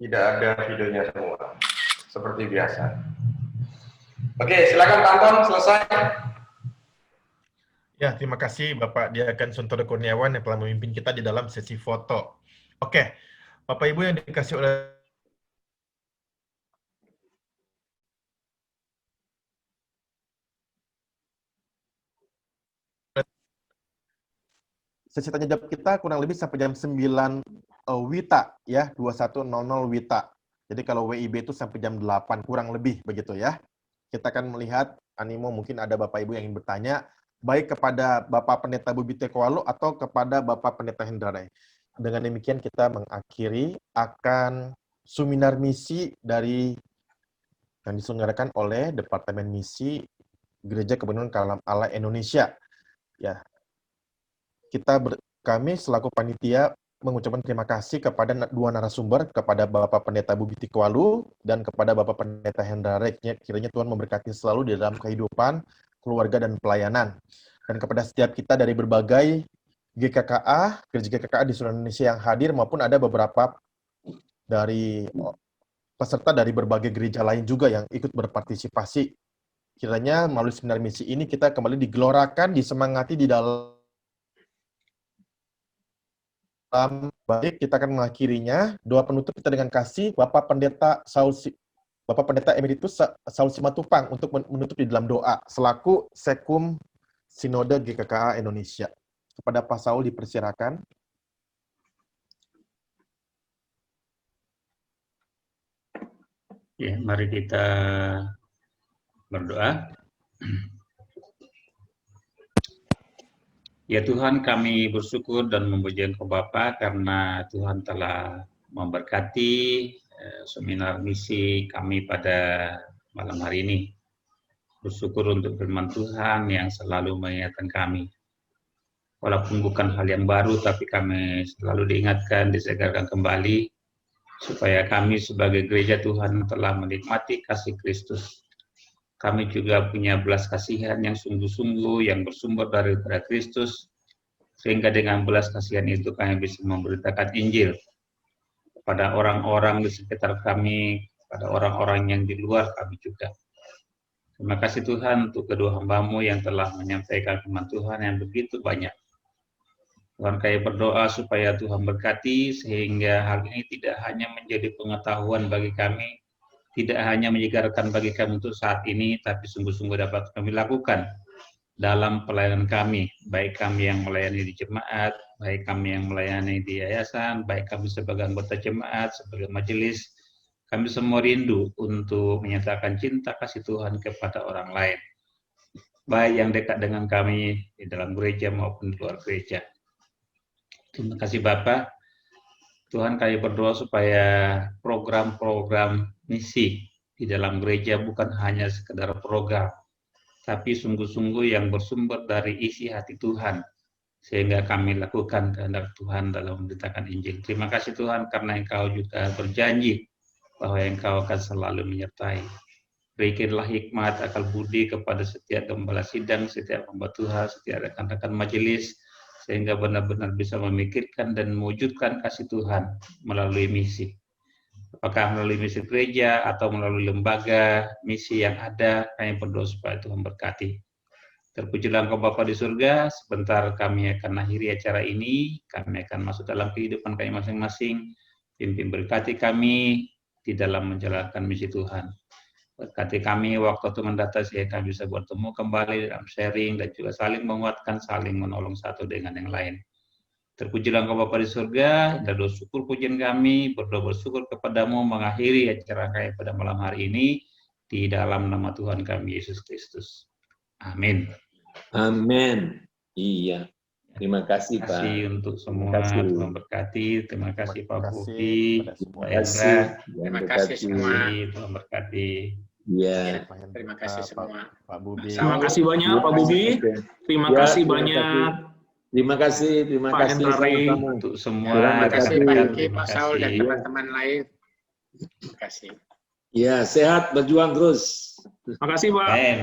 tidak ada videonya semua, seperti biasa. Oke, silakan tonton, selesai. Ya, terima kasih Bapak Diaken Suntoro Kurniawan yang telah memimpin kita di dalam sesi foto. Oke, Bapak Ibu yang dikasih oleh sesi tanya jawab kita kurang lebih sampai jam 9 WITA ya, 21.00 WITA. Jadi kalau WIB itu sampai jam 8 kurang lebih begitu ya. Kita akan melihat animo, mungkin ada Bapak Ibu yang ingin bertanya baik kepada Bapak Pendeta Bubi Tekoalo atau kepada Bapak Pendeta Hendra Ray. Dengan demikian kita mengakhiri akan seminar misi dari yang diselenggarakan oleh Departemen Misi Gereja Kebenaran Kalam Allah Indonesia. Ya, kami selaku panitia mengucapkan terima kasih kepada 2 narasumber, kepada Bapak Pendeta Bubi Tekoalo dan kepada Bapak Pendeta Hendra Ray. Kiranya Tuhan memberkati selalu di dalam kehidupan, keluarga, dan pelayanan. Dan kepada setiap kita dari berbagai GKKA, gereja GKKA di seluruh Indonesia yang hadir, maupun ada beberapa dari peserta dari berbagai gereja lain juga yang ikut berpartisipasi. Kiranya melalui seminar misi ini kita kembali digelorakan, disemangati di dalam baik. Kita akan mengakhirinya. Doa penutup kita dengan kasih Bapak Pendeta Emeritus Saul Simatupang untuk menutup di dalam doa selaku Sekum Sinode GKKA Indonesia. Kepada Pak Saul dipersilakan. Ya, mari kita berdoa. Ya Tuhan, kami bersyukur dan memuji Engkau Bapa karena Tuhan telah memberkati seminar misi kami pada malam hari ini. Bersyukur untuk firman Tuhan yang selalu mengingatkan kami. Walaupun bukan hal yang baru, tapi kami selalu diingatkan, disegarkan kembali, supaya kami sebagai gereja Tuhan telah menikmati kasih Kristus. Kami juga punya belas kasihan yang sungguh-sungguh, yang bersumber daripada Kristus, sehingga dengan belas kasihan itu kami bisa memberitakan Injil kepada orang-orang di sekitar kami, kepada orang-orang yang di luar kami juga. Terima kasih Tuhan untuk kedua hamba-Mu yang telah menyampaikan firman Tuhan yang begitu banyak. Tuhan, kami berdoa supaya Tuhan berkati sehingga hal ini tidak hanya menjadi pengetahuan bagi kami, tidak hanya menyegarkan bagi kami untuk saat ini, tapi sungguh-sungguh dapat kami lakukan dalam pelayanan kami, baik kami yang melayani di jemaat, baik kami yang melayani di yayasan, baik kami sebagai anggota jemaat, sebagai majelis, kami semua rindu untuk menyatakan cinta kasih Tuhan kepada orang lain, baik yang dekat dengan kami di dalam gereja maupun di luar gereja. Terima kasih Bapak. Tuhan, kami berdoa supaya program-program misi di dalam gereja bukan hanya sekedar program, tapi sungguh-sungguh yang bersumber dari isi hati Tuhan, sehingga kami lakukan kehendak Tuhan dalam memberitakan Injil. Terima kasih Tuhan, karena Engkau juga berjanji bahwa Engkau akan selalu menyertai. Berikanlah hikmat, akal budi kepada setiap gembala sidang, setiap hamba Tuhan, setiap rekan-rekan majelis, sehingga benar-benar bisa memikirkan dan mewujudkan kasih Tuhan melalui misi. Apakah melalui misi gereja atau melalui lembaga misi yang ada, kami berdoa supaya Tuhan berkati. Terpujilah Engkau Bapa di surga. Sebentar kami akan akhiri acara ini, kami akan masuk dalam kehidupan kami masing-masing. Pimpin berkati kami di dalam menjalankan misi Tuhan. Berkati kami waktu Tuhan datang sehingga kami bisa bertemu kembali dalam sharing dan juga saling menguatkan, saling menolong satu dengan yang lain. Terpujilah Engkau Bapa di surga, dan bersyukur pujian kami, berdoa bersyukur kepadamu mengakhiri acara kami pada malam hari ini di dalam nama Tuhan kami Yesus Kristus. Amin. Amin. Iya. Terima kasih Pak. Terima kasih untuk semua. Tuhan berkati. Terima kasih Pak Bobi, Pak kasih. Endra. Terima kasih semua. Tuhan berkati. Iya. Terima kasih semua. Pak Budi. Terima kasih banyak Pak Budi. Terima kasih banyak. Terima kasih Pak Hendra. Untuk semua. Terima kasih Pak Hengki, Terima Pak Saul, dan kasih. teman-teman lain. Terima kasih. Ya, sehat, berjuang terus. Terima kasih Pak. Amin.